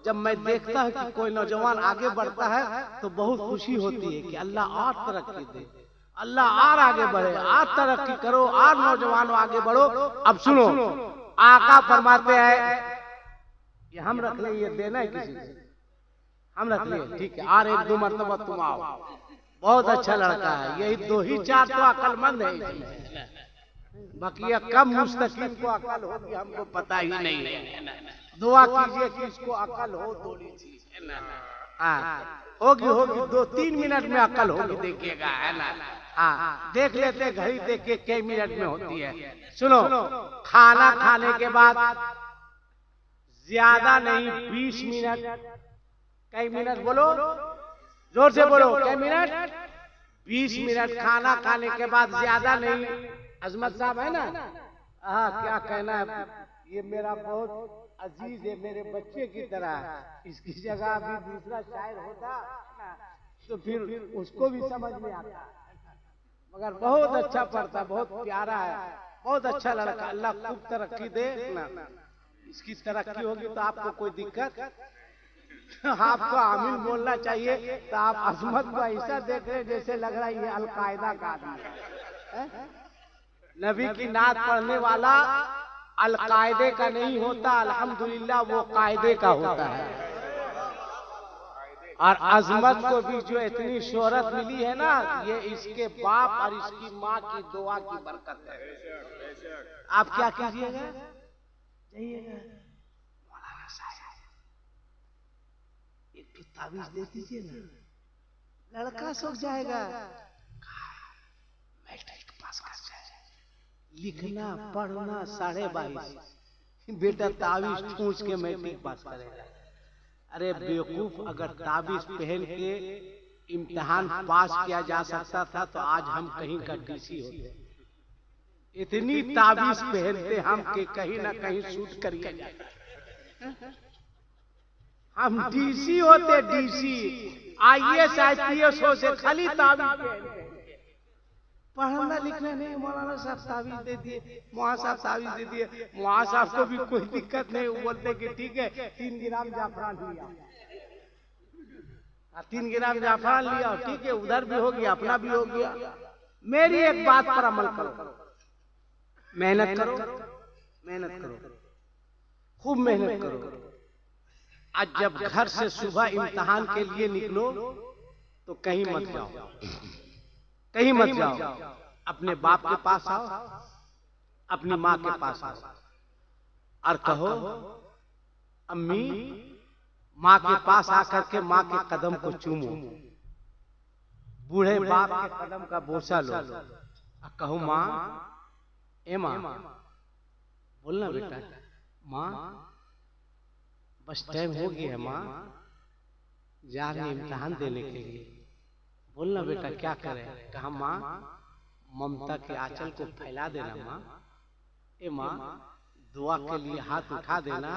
जब मैं देखता हूँ कि कोई नौजवान आगे बढ़ता है तो बहुत खुशी होती है कि अल्लाह और तरक्की दे, अल्लाह और आगे बढ़े, और तरक्की करो, और नौजवानों आगे बढ़ो। अब सुनो, आका फरमाते हैं, ये हम रख ले, ये देना है किसी से, हम रख लिए, ठीक है। और 1-2 मरतबा तुम आओ, बहुत अच्छा लड़का है। यही 2 ही 4 तो अकलमंद है, बाकी ये कम मुस्तकीम को अकल होगी हमको पता ही नहीं है। दुआ कीजिए कि इसको अकल हो थोड़ी सी, हाँ होगी होगी, 2-3 मिनट में अकल होगी, देखिएगा, है ना। हाँ देख लेते, घड़ी देख के कई मिनट में होती है। सुनो, खाना खाने के बाद ज्यादा नहीं 20 मिनट, कई मिनट बोलो, जोर से बोलो, कई मिनट, 20 मिनट खाना खाने के बाद, ज्यादा नहीं। अजमत साहब है ना, हाँ क्या कहना है, ये मेरा बहुत अजीज है, मेरे बच्चे की तरह। इसकी जगह अभी दूसरा शायर होता तो फिर उसको भी समझ में आता, मगर बहुत अच्छा पढ़ता, बहुत प्यारा है, बहुत अच्छा लड़का। अल्लाह खूब तरक्की दे ना, इसकी तरक्की होगी तो आपको कोई दिक्कत, आपको आमीन बोलना चाहिए। तो आप अजमत को ऐसा देख रहे जैसे लग रहा है ये अलकायदा का आदमी है। नबी की नात पढ़ने वाला अलकायदे का नहीं होता, अल्हम्दुलिल्लाह वो कायदे का होता है। और अजमत को भी जो इतनी शोहरत मिली है ना, ये इसके बाप और इसकी माँ की दुआ की बरकत है। आप क्या कीजिएगा, जाइएगा मौलाना साहब एक ताबीज दे दीजिए ना, लड़का सूख जाएगा। मैट्रिक पास कर जाए, लिखना पढ़ना 22.5, बेटा ताबीज पूछ के मैट्रिक पास करेगा। अरे बेवकूफ, अगर ताबीज पहन के इम्तिहान पास किया जा सकता था तो आज हम कहीं का डीसी होते। इतनी ताबीज पहनते हम कि कहीं ना कहीं शूट करिए जाता, हम डीसी होते, डीसी IAS IPS हो से खाली ताबीज पहनते। पढ़ना लिखना नहीं, मौलाना साहब ताबीज दे दिए, मुआ साहब ताबीज दे दिए। मुआ साहब को भी कोई दिक्कत नहीं, वो बोलते कि ठीक है 3 ग्राम जाफरान लिया, 3 ग्राम जाफरान लिया, ठीक है, उधर भी हो गया, अपना भी हो गया। मेरी एक बात पर अमल करो, मेहनत करो, मेहनत करो, खूब मेहनत करो। आज जब घर से सुबह इम्तिहान के लिए निकलो तो कहीं मत जाओ, कहीं मत जाओ, अपने बाप के पास आओ, अपनी माँ के पास आओ और कहो अम्मी, माँ के पास आकर के माँ के कदम को चूमो, बूढ़े बाप के कदम का बोसा लो और कहो माँ, ए माँ, बोलना बेटा, माँ बस टाइम हो गया है, माँ जा रहे इम्तिहान देने के लिए, बोलना बेटा क्या करें। कहा माँ, ममता के आंचल को फैला देना माँ, ए माँ दुआ के लिए हाथ उठा देना,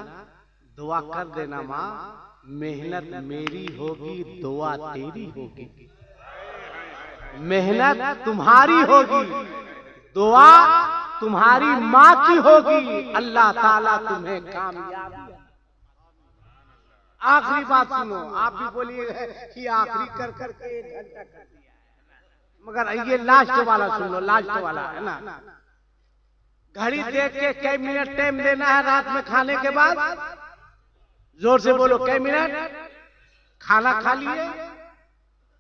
दुआ कर देना माँ, मेहनत मेरी होगी, दुआ तेरी होगी। मेहनत तुम्हारी होगी, दुआ तुम्हारी माँ की होगी, अल्लाह ताला तुम्हें कामयाबी। आखिरी बात सुनो, आप भी बोलिए कि आखिरी कर करके 1 घंटा कर दिया, मगर ये लास्ट वाला सुन लो, लास्ट वाला है ना। घड़ी देख के कई मिनट टाइम देना है रात में खाने के बाद, जोर से बोलो कई मिनट। खाना खा लिए,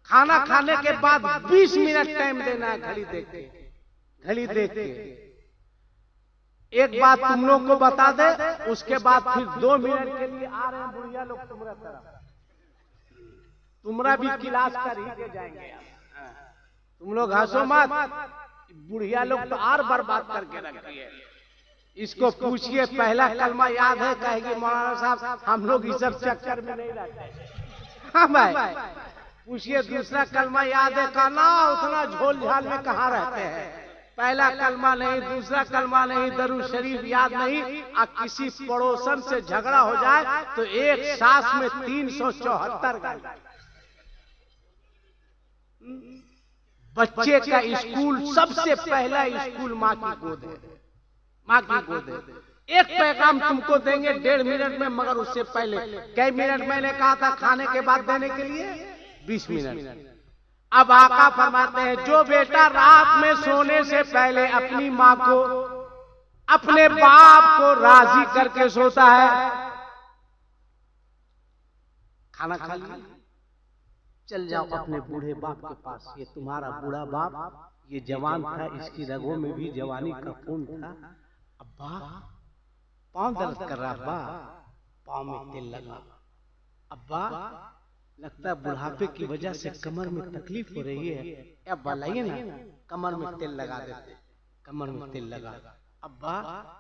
खाना खाने के बाद 20 मिनट टाइम देना है घड़ी देख के, घड़ी देख के। एक बात तुम लोग को बता दे, उसके बाद फिर 2 मिनट के लिए आ रहे हैं बुढ़िया लोग तुम्हारा तरफ, तुम्हारा भी क्लास कर ही के जाएंगे। तुम लोग हंसो मत, बुढ़िया लोग तो और बर्बाद करके रखती है। इसको पूछिए पहला कलमा याद है, कहेगी मौलाना साहब हम लोग इस सब चक्कर में नहीं रहते। हाँ भाई, पूछिए दूसरा कलमा याद है, कहना उतना झोल झाल में कहाँ रहते हैं। पहला कलमा नहीं, दूसरा कलमा नहीं, दरूद शरीफ याद नहीं, और किसी पड़ोसन से झगड़ा हो जाए तो एक सांस में 374 गाली। बच्चे का स्कूल सबसे पहला स्कूल माँ की गोद है, माँ की गोद है। एक पैगाम तुमको देंगे 1.5 मिनट में, मगर उससे पहले कई मिनट मैंने कहा था खाने के बाद देने के लिए 20 मिनट। अब आका फरमाते हैं जो बेटा रात में सोने से पहले अपनी माँ को, अपने बाप को राजी करके सोता है, खाना खा लिया, चल जाओ अपने बूढ़े बाप के पास। ये तुम्हारा बूढ़ा बाप, ये जवान था, इसकी रगों में भी जवानी का खून था। अब्बा पाँव दर्द कर रहा, अब्बा पाँव में तेल लगा, अब्बा लगता है बुढ़ापे की वजह से कमर में तकलीफ हो रही है, अब्बा लाइए ना कमर में तेल लगा देते, कमर में तेल लगा। अब्बा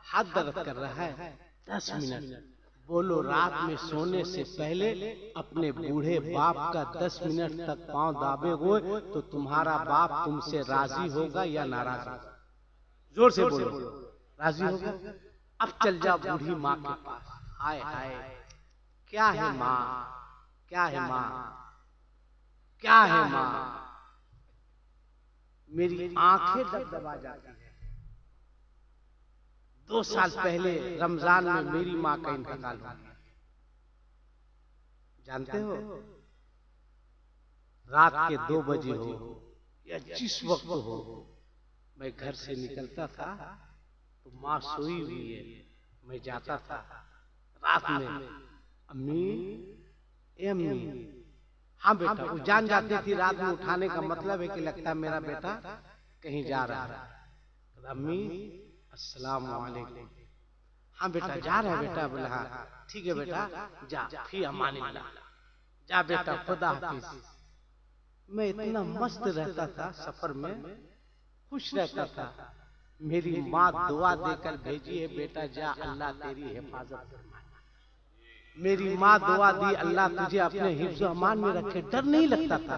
हाथ दर्द कर रहा है, 10 मिनट। बोलो रात में सोने से पहले अपने बूढ़े बाप का 10 मिनट तक पांव दाबे हो तो तुम्हारा बाप तुमसे राजी होगा या नाराज होगा? जोर से बोलो, राजी होगा। अब चल जाओ बूढ़ी माँ के पास। हाय हाय क्या है माँ, क्या है माँ, क्या है माँ, मेरी आंखें दबदबा जाती है। 2 साल पहले रमजान में मेरी माँ का इंतकाल हो गया, जानते हो? रात के 2 बजे हो या जिस वक्त हो, मैं घर से निकलता था तो माँ सोई हुई है, मैं जाता था रात में, अम्मी ए अम्मी, हाँ बेटा। वो जान जाती थी रात में उठाने का मतलब है कि लगता है मेरा बेटा कहीं जा रहा है। अम्मी अस्सलाम वालेकुम, हाँ बेटा जा रहा है बेटा। बोला हाँ ठीक है बेटा जा, फी अमानिल्लाह, जा बेटा खुदा हाफिज। मैं इतना मस्त रहता था, सफर में खुश रहता था। मेरी माँ दुआ देकर भेजी है, बेटा जा अल्लाह तेरी हिफाजत फरमाए। मेरी माँ दुआ दी, अल्लाह तुझे अपने हिफ्ज़ अमान में रखे। डर नहीं लगता था।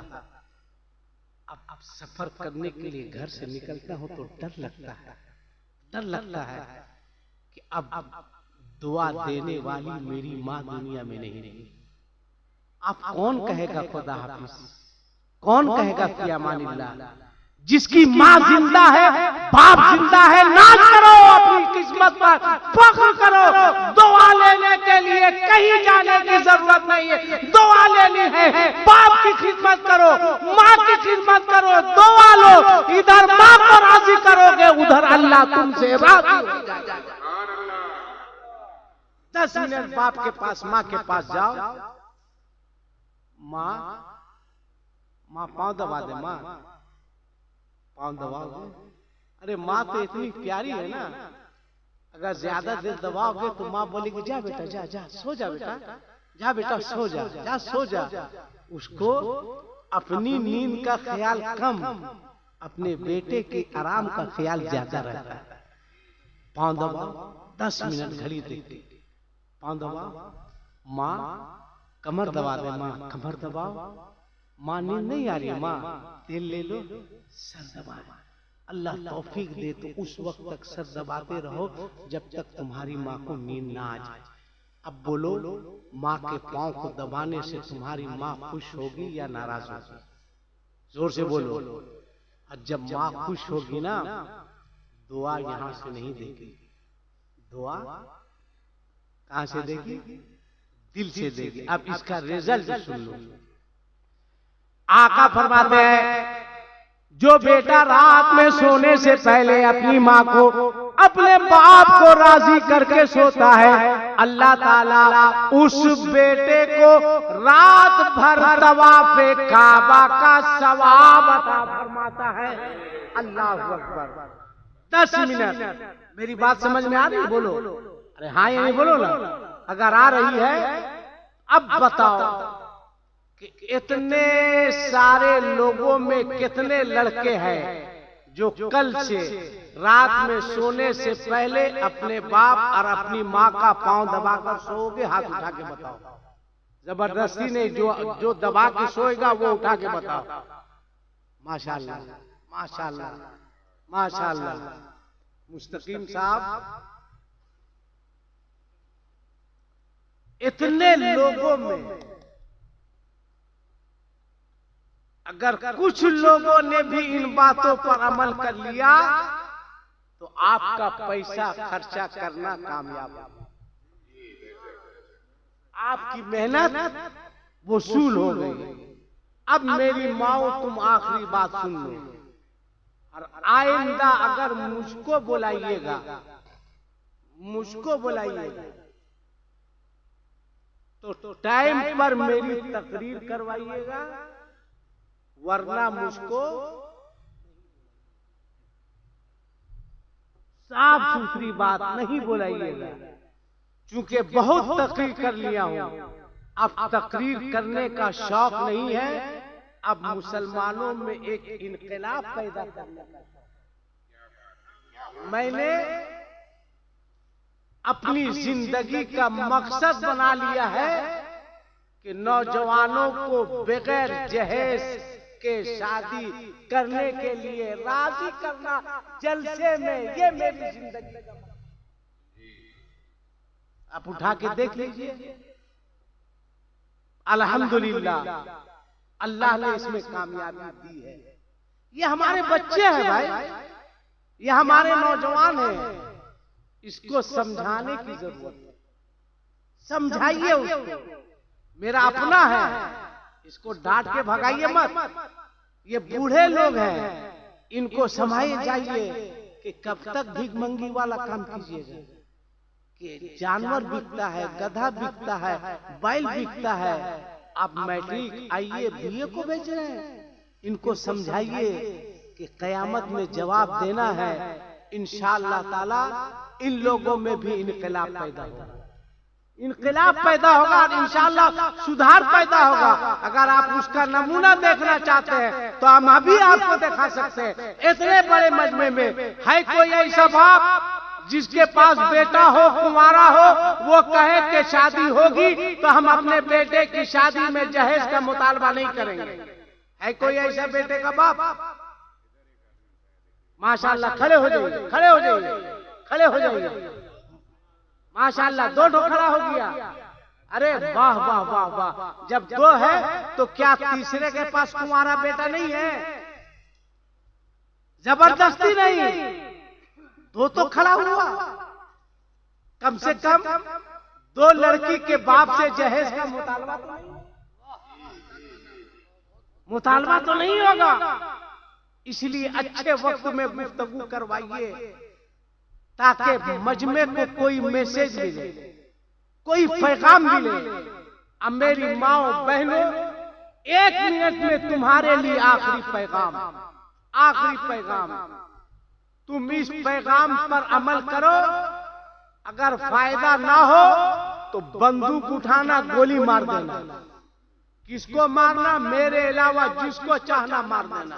अब सफर करने के लिए घर से निकलता हूँ तो डर लगता है, डर लगता है कि अब दुआ देने वाली मेरी माँ दुनिया में नहीं रही। अब कौन कहेगा खुदा हाफिज, कौन कहेगा फी अमानिल्लाह? जिसकी माँ जिंदा है, बाप जिंदा है, नाज करो अपनी किस्मत पर, फख्र करो। दुआ लेने के लिए कहीं जाने की जरूरत नहीं है, दुआ लेनी है, बाप की खिदमत करो, माँ की खिदमत करो, दुआ लो। इधर माँ को राजी करोगे, उधर अल्लाह तुमसे राजी हो जाएगा। 10 मिनट बाप के पास, माँ के पास जाओ, माँ पाँव दबा दे, माँ पाँव दबाओगे? अरे माँ तो इतनी प्यारी है ना, अगर ज्यादा देर दबाओगे तो माँ बोलेगी जा बेटा जा जा सो जा बेटा, जा बेटा सो जा, जा सो जा। उसको अपनी नींद का ख्याल कम, अपने बेटे के आराम का ख्याल ज्यादा रहता है। पाँव दबाओ, 10 मिनट घड़ी देखती, पाँव दबाओ, माँ कमर दबा दे, माँ कमर दबाओ, माँ नींद नहीं आ रही है, माँ तेल ले लो, सर दबाए। अल्लाह तौफीक दे तो उस वक्त तक सर दबाते रहो जब तक तुम्हारी माँ को नींद ना आ जाए। अब बोलो, माँ के पाँव को दबाने से तुम्हारी माँ खुश होगी या नाराज होगी? जोर से बोलो। और जब माँ खुश होगी ना, दुआ यहाँ से नहीं देगी, दुआ कहाँ से देगी? दिल से देगी। अब इसका रिजल्ट सुन लो। आका फरमाते हैं जो बेटा रात में सोने से पहले अपनी माँ को, अपने बाप को राजी करके सोता है, अल्लाह ताला उस बेटे को रात भर तवाफ़े काबा का सवाब अता फरमाता है। अल्लाह अकबर। 10 मिनट। मेरी बात समझ में आ रही है? बोलो अरे हाँ या नहीं बोलो ना। अगर आ रही है अब बताओ कि इतने सारे लोगों में कितने लड़के हैं जो कल से रात में सोने से पहले अपने बाप और अपनी माँ का पांव दबाकर सोओगे? हाथ उठा के बताओ। जबरदस्ती नहीं, जो दबा के सोएगा वो उठा के बताओ। माशाल्लाह माशाल्लाह माशाअल्लाह मुस्तकीम साहब, इतने लोगों में अगर कुछ लोगों ने भी इन बातों पर अमल कर लिया तो आपका पैसा खर्चा करना कामयाब होगा, आपकी मेहनत वसूल हो गई। अब मेरी माओ तुम आखिरी बात सुन लो, और आइंदा अगर मुझको बुलाइएगा तो टाइम पर मेरी तकरीर करवाइएगा, वरना मुझको साफ सुथरी बात नहीं बुलाइएगा। चूंकि बहुत तकरीर कर लिया हूं, अब तकरीर करने का शौक नहीं है, अब मुसलमानों में एक इनकलाब पैदा करने का मैंने अपनी जिंदगी का मकसद बना लिया है कि नौजवानों को बगैर जहेज के शादी करने के लिए राजी करना जलसे में, ये मेरी जिंदगी का आप उठा के देख लीजिए। अल्हम्दुलिल्लाह अल्लाह ने इसमें कामयाबी दी है। ये हमारे बच्चे हैं भाई, ये हमारे नौजवान हैं, इसको समझाने की जरूरत है। समझाइए उसको, मेरा अपना है, इसको डांट के भगाइए मत। ये बूढ़े लोग हैं, इनको समझाइए जाइए कि कब तक भीखमंगी वाला काम कीजिएगा, कि जानवर बिकता है, गधा बिकता है, बैल बिकता है, आप मैट्रिक आईए बीए को बेच रहे हैं। इनको समझाइए कि कयामत में जवाब देना है। इंशाअल्लाह ताला इन लोगों में भी इनकलाब पैदा होगा, इनकलाब पैदा होगा और इंशाअल्लाह सुधार पैदा होगा। अगर आप उसका नमूना देखना चाहते हैं तो हम अभी आपको दिखा सकते हैं। इतने बड़े मजमे में है कोई ऐसा बाप जिसके पास बेटा हो, कुंवारा हो, वो कहे कि शादी होगी तो हम अपने बेटे की शादी में जहेज का मुतालबा नहीं करेंगे? है कोई ऐसा बेटे का बाप? माशाअल्लाह, खड़े हो जाइए, खड़े हो जाइए, खड़े हो जाइए। माशाअल्लाह, दो खड़ा हो गया। अरे वाह वाह वाह वाह, जब दो है तो क्या तीसरे के पास कुंवारा बेटा नहीं है? जबरदस्ती नहीं, दो तो खड़ा हुआ। कम से कम दो लड़की के बाप से जहेज का मुतालबा तो नहीं होगा। इसलिए अच्छे वक्त में गुफ्तगू करवाइए ताकि मजमे को कोई मैसेज मिले, कोई पैगाम मिले। अब मेरी माओ बहनों, 1 मिनट में तुम्हारे लिए आखिरी पैगाम, आखिरी पैगाम। तुम इस पैगाम पर अमल करो। अगर फायदा ना हो तो बंदूक उठाना, गोली मार देना। किसको मारना? मेरे अलावा जिसको चाहना मार देना।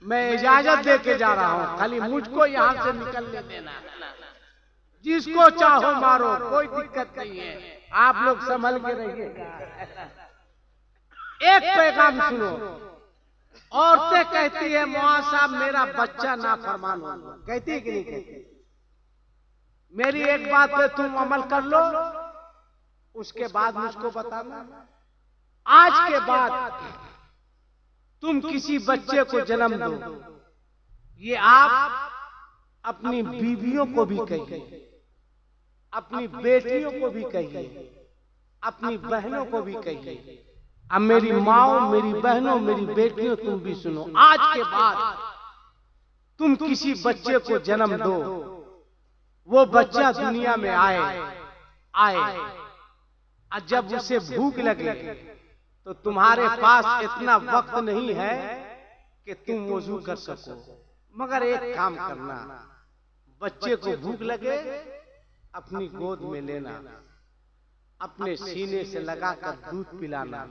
मैं इजाजत दे के जा रहा हूं, खाली मुझको यहां से निकलने देना। जिसको चाहो मारो, कोई दिक्कत नहीं है। आप लोग संभल के रहिएगा। एक पैगाम सुनो। औरतें कहती है मुआज साहब मेरा बच्चा नाफरमान हो गया, कहती है कि नहीं कहती? मेरी एक बात पे तुम अमल कर लो, उसके बाद मुझको बताना। आज के बाद तुम किसी बच्चे को जन्म दो, ये आप अपनी बीवियों को भी कहिए, अपनी बेटियों को भी कहिए, अपनी बहनों को भी कहिए। अब मेरी माओ, मेरी बहनों, मेरी बेटियों, तुम भी सुनो। आज के बाद तुम किसी बच्चे को जन्म दो, वो बच्चा दुनिया में आए और जब उसे भूख लगे तो तुम्हारे पास इतना वक्त नहीं है कि तुम वजू कर सको। मगर एक काम करना, बच्चे को भूख लगे अपनी गोद में लेना, अपने सीने से लगाकर दूध पिलाना।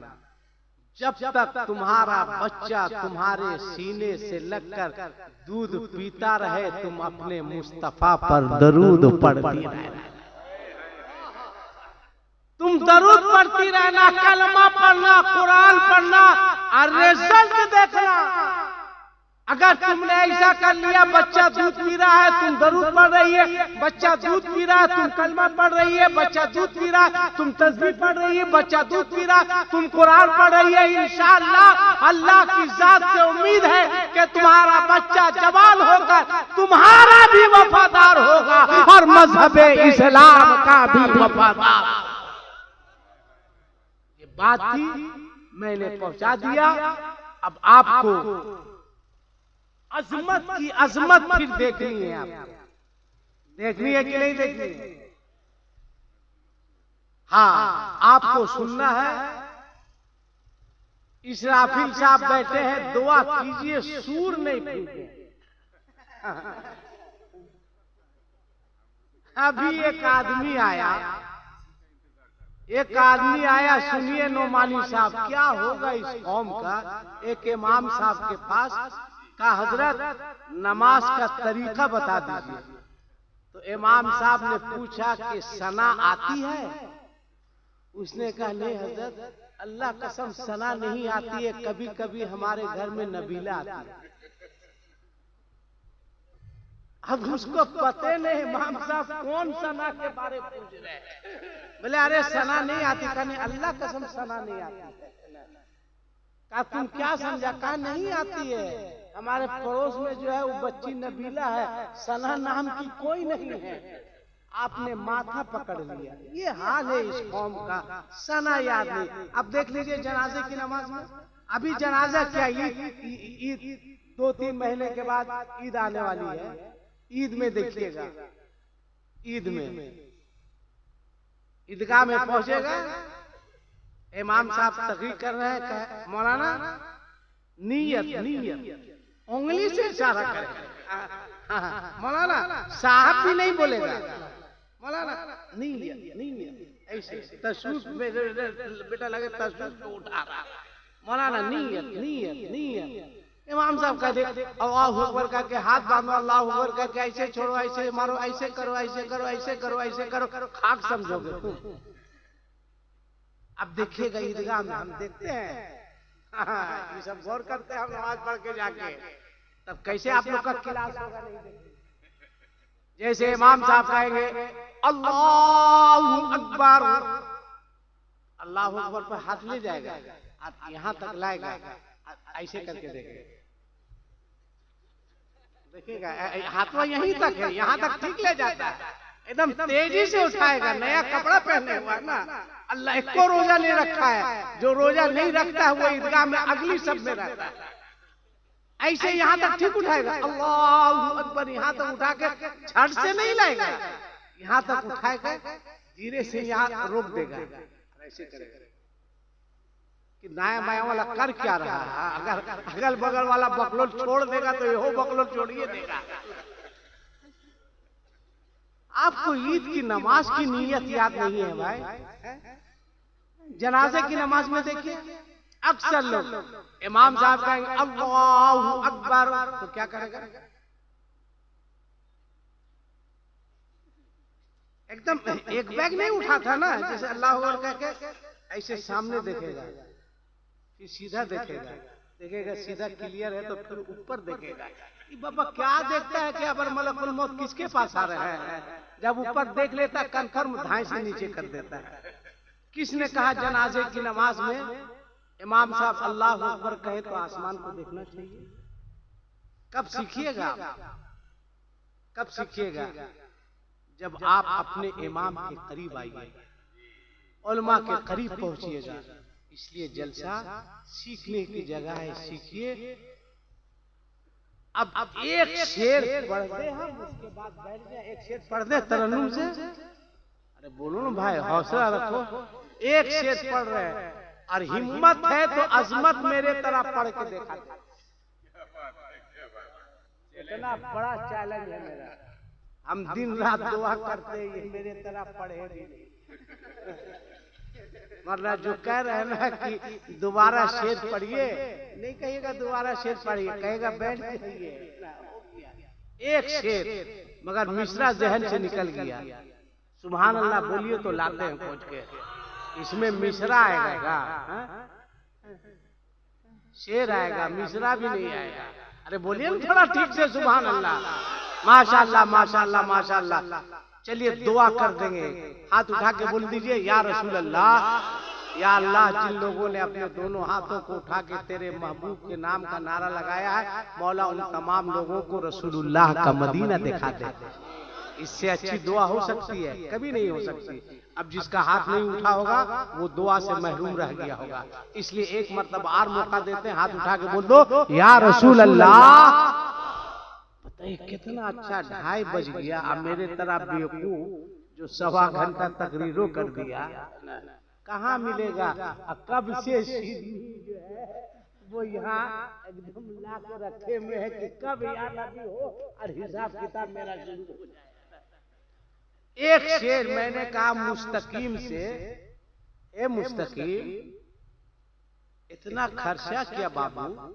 जब तक तुम्हारा बच्चा तुम्हारे सीने से लगकर दूध पीता रहे, तुम अपने मुस्तफा पर दरूद पढ़ती रहना। तुम दरूद पढ़ती रहना, कलमा पढ़ना, कुरान पढ़ना और रिजल्ट देखना। अगर तुमने ऐसा कर लिया, बच्चा दूध पी रहा है, तुम दरूद पढ़ रही है, बच्चा दूध पी रहा है, तुम कलमा पढ़ रही है, बच्चा दूध पी रहा है, तुम तस्बीह पढ़ रही है, बच्चा दूध पी रहा है, तुम कुरान पढ़ रही है, इंशाअल्लाह अल्लाह की जात से उम्मीद है कि तुम्हारा बच्चा जवान होकर तुम्हारा भी वफादार होगा और मजहब इस्लाम का भी वफादार। ये बात थी, मैंने पहुंचा दिया। अब आपको अजमत की अजमत फिर देखनी है, आपको देखनी है कि नहीं देखनी है? हाँ, आपको सुनना है। इसराफिल साहब बैठे हैं, दुआ कीजिए सूर नहीं फूटे। अभी एक आदमी आया, सुनिए नोमानी साहब, क्या होगा इस कौम का। एक इमाम साहब के पास का हजरत नमाज का तरीका बता दीजिए। तो इमाम साहब ने पूछा कि सना आती है? उसने कहा नहीं हजरत, अल्लाह कसम सना नहीं आती है, कभी कभी हमारे घर में नबीला आती है। अब उसको पते नहीं इमाम साहब कौन सना के बारे में पूछ रहे हैं। बोले अरे सना नहीं आती। कहने अल्लाह कसम सना नहीं आती। कहा तुम क्या समझा? कहा नहीं आती है, हमारे पड़ोस में जो है वो बच्ची नबीला है, सना नाम की कोई नहीं है। आपने माथा पकड़ लिया। ये हाल है इस कौम का, सना याद नहीं। अब देख लीजिए जनाजे की नमाज में, अभी जनाजा क्या, ईद 2-3 महीने के बाद ईद आने वाली है। ईद में देखिएगा, ईद में ईदगाह में पहुंचेगा, इमाम साहब तकरीर कर रहे हैं, मौलाना नियत उंगली से इशारा करेगा। मौलाना साहब भी नहीं बोलेगा, मौलाना नियत ऐसे तशूश बेटा लगे तशूश को उठा रहा, मौलाना नियत। इमाम साहब कहते अल्लाहु अकबर का के हाथ बांधो, अल्लाहु अकबर का के ऐसे छोड़ो, ऐसे मारो, ऐसे करो, ऐसे करो, ऐसे करो, ऐसे करो, खाक समझोगे तुम। अब देखिएगा ईदगाह में हम देखते हैं, ये सब गौर करते हैं हम नमाज पढ़ के जाके, तब कैसे आप लोग का क्लास होगा नहीं देखते। जैसे इमाम साहब कहेंगे अल्लाहु अकबर, अल्लाहु अकबर पर हाथ ले जाएगा, यहाँ तक लाएगा, ऐसे करके देखिएगा हाथवा यहीं तक है, यहाँ तक ठीक ले जाता है, एकदम तेजी से उठाएगा। नया कपड़ा पहने हुआ ना, अल्लाह एक को रोजा ले रखा है, जो रोजा नहीं रखता है वो ईदगाह में अगली सब में रहता है। ऐसे यहाँ तक ठीक उठाएगा, अल्लाहु अकबर, यहाँ तक उठा के झट से नहीं लाएगा, यहाँ तक उठाएगा, धीरे से यहाँ रोक देगा, ऐसे करेगा कि दाया बाया वाला कर क्या रहा है। अगर अगल बगल वाला बकलोल छोड़ देगा तो ये बकलोल छोड़िए देगा। आपको ईद की नमाज की नीयत याद नहीं है भाई। जनाजे की नमाज में देखिए अक्सर लोग इमाम साहब कहेंगे अल्लाहु अकबर, तो क्या करेगा? एकदम एक बैग नहीं उठा था ना, जैसे अल्लाहु अकबर कह के ऐसे सामने देखेगा, फिर सीधा देखेगा सीधा क्लियर है तो फिर ऊपर देखेगा। बाबा क्या देखता है कि अबर मलकुल मौत किसके पास आ रहे हैं? जब ऊपर देख लेता कन्फर्म धाए से नीचे कर देता है। किसने कहा जनाजे की नमाज में इमाम साहब अल्लाहु अकबर कहे तो आसमान को देखना चाहिए? कब सीखिएगा? कब सीखिएगा? जब आप अपने इमाम के करीब आइए, उलमा के करीब पहुंचिएगा। इसलिए जलसा सीखने की जगह है, सीखिए। अब एक शेर पढ़ दे हम, उसके बाद बैठ जाए, एक शेर पढ़ दे तरन्नुम से। अरे बोलो ना भाई, हौसला रखो। एक शेर पढ़ रहे हैं और हिम्मत है तो अजमत मेरे तरह पढ़ के देखा। इतना बड़ा चैलेंज है मेरा, हम दिन रात दुआ करते हैं, ये मेरे तरह पढ़े भी नहीं। मतलब जो कह रहे हैं ना कि दोबारा शेर पढ़िए, नहीं कहिएगा दोबारा शेर पढ़िए, कहेगा बैठ जाइए। एक शेर मगर मिश्रा जहन से निकल गया। सुभान अल्लाह बोलिए तो लाते हैं खोज के, इसमें मिश्रा आएगा, शेर आएगा, मिश्रा भी नहीं आएगा। अरे बोलिए ना थोड़ा ठीक से, सुभान अल्लाह, माशाअल्लाह माशाअल्लाह माशाअल्लाह। चलिए दुआ कर देंगे, हाथ उठा के बोल दीजिए या रसूल अल्लाह, या अल्लाह। जिन लोगों ने अपने दोनों हाथों को उठा के तेरे महबूब के नाम का नारा लगाया है, मौला उन तमाम लोगों को रसूलुल्लाह का मदीना दिखा दे। इससे अच्छी दुआ हो सकती है? कभी नहीं हो सकती। अब जिसका हाथ नहीं उठा होगा वो दुआ से महरूम रह गया होगा। इसलिए एक मरतबा और मौका देते हैं, हाथ उठा के बोल दो या रसूल अल्लाह। बताइए कितना अच्छा 2:30 बज गया। अब मेरे तरह बेवकूफ जो 1.25 घंटा तकरीरों कर दिया, कहाँ मिलेगा? कब से सीढ़ी जो है वो यहाँ एकदम ला के रखे हुए है कि कब या नबी हो और हिसाब किताब मेरा शुरू हो जाए। एक शेर मैंने कहा मुस्तकीम से, ए मुस्तकीम, इतना खर्चा किया बाबू,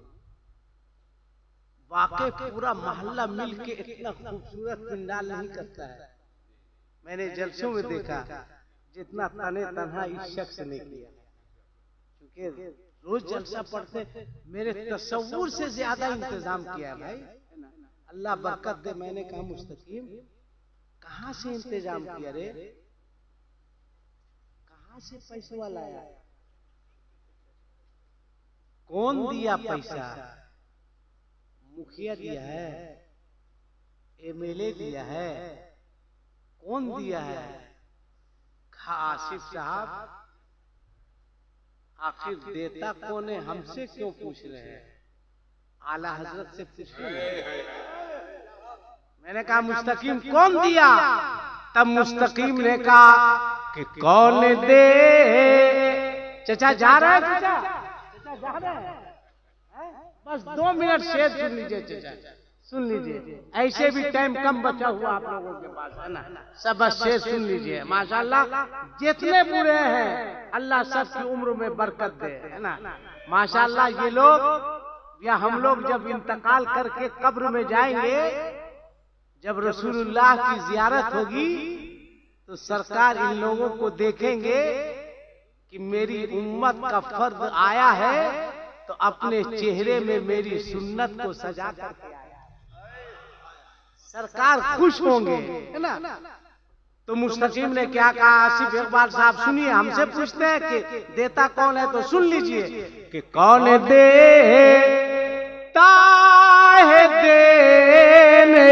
वाकई पूरा मोहल्ला मिलके इतना खूबसूरत पंडाल नहीं करता है। मैंने जलसों में देखा जितना तने तन्हा इस शख्स ने किया, क्योंकि रोज जलसा पढ़ते, मेरे तसव्वुर से ज्यादा इंतजाम किया भाई, अल्लाह बरकत दे। मैंने कहा मुस्तकीम कहाँ से इंतजाम किया रे, कहाँ से पैसा लाया, कौन दिया पैसा? मुखिया दिया है, एमएलए दिया है, कौन दिया है? आसिफ साहब, आखिर देता कौन है, हमसे क्यों पूछ रहे हैं? आला हजरत से पूछिए। मैंने कहा मुस्तकीम कौन दिया? तब मुस्तकीम ने कहा कि कौन दे। चचा जा रहा है, चचा जा रहा है, बस 2 मिनट शेर सुन लीजिए चचा, सुन लीजिए। ऐसे भी टाइम कम बचा हुआ आप लोगों के पास है ना, सब बस शेर सुन लीजिए। माशाअल्लाह जितने बुरे हैं अल्लाह सबकी उम्र में बरकत दे, है ना। माशाअल्लाह ये लोग या हम लोग जब इंतकाल करके कब्र में जाएंगे, जब रसूलुल्लाह की जियारत होगी तो सरकार इन लोगों को देखेंगे कि मेरी उम्मत का फर्द आया है तो अपने चेहरे में मेरी सुन्नत को सजा करके आया, सरकार खुश होंगे, है ना। तो मुस्तकीम ने क्या कहा? आसिफ इकबाल साहब सुनिए, हमसे पूछते हैं कि देता कौन है, तो सुन लीजिए कि कौन देता है देने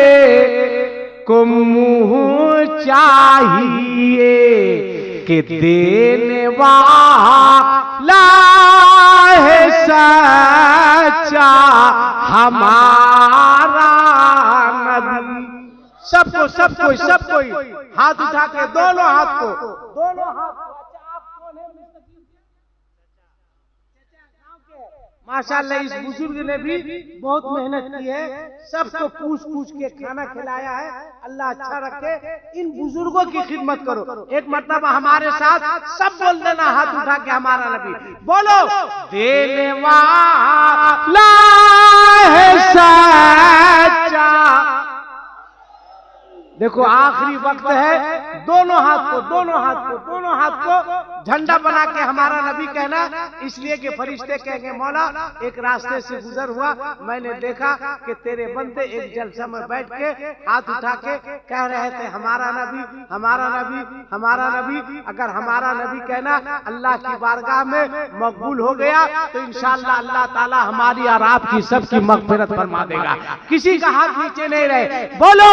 को मुंह चाहिए कि देने वाला है सच्चा हमारा नबी। सबको सबको सबको हाथ उठा के दोनों हाथ को, दोनों हाथ को। माशाअल्लाह इस बुजुर्ग ने भी बहुत मेहनत की है, सबको पूछ पूछ के खाना खिलाया है। अल्लाह अच्छा रखे, इन बुजुर्गों की खिदमत करो। एक मरतबा हमारे साथ सब बोल देना हाथ उठा के हमारा नबी, बोलो देने वाला है सच्चा। देखो आखिरी वक्त है, दोनों हाथ को, दोनों हाथ को, दोनों हाथ को झंडा बना के हमारा नबी कहना, इसलिए कि फरिश्ते कहेंगे मौला एक रास्ते से गुजर हुआ, मैंने देखा कि तेरे बंदे एक जलसा में बैठ के हाथ उठा के कह रहे थे हमारा नबी हमारा नबी हमारा नबी। अगर हमारा नबी कहना अल्लाह की बारगाह में मकबूल हो गया तो इंशाअल्लाह अल्लाह ताला हमारी और आपकी सबकी मगफिरत फरमा देगा। किसी का हाथ नीचे नहीं रहे, बोलो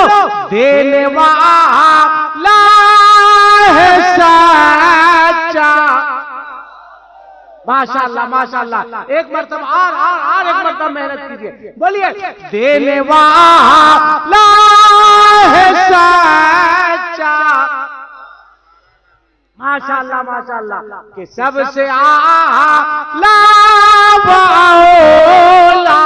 देने वाला है सच्चा। माशाअल्लाह माशाअल्लाह, एक मरतबा और एक मरतबा मेहनत कीजिए, बोलिए देने वाला है सच्चा। माशाअल्लाह माशाअल्लाह कि सबसे आला वाला।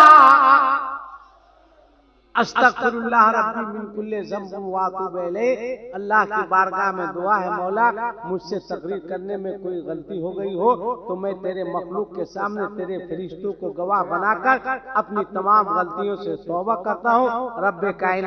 अस्तगफिरुल्लाह रब्बी मिन कुल्ले ज़ंबिन व अतूबु इलैह। अल्लाह की बारगाह में दुआ है मौला मुझसे तकरीर करने में कोई गलती हो गई हो तो मैं तेरे मखलूक के सामने तेरे फरिश्तों को गवाह बनाकर अपनी तमाम गलतियों से तौबा करता हूँ। रब्बे कायनात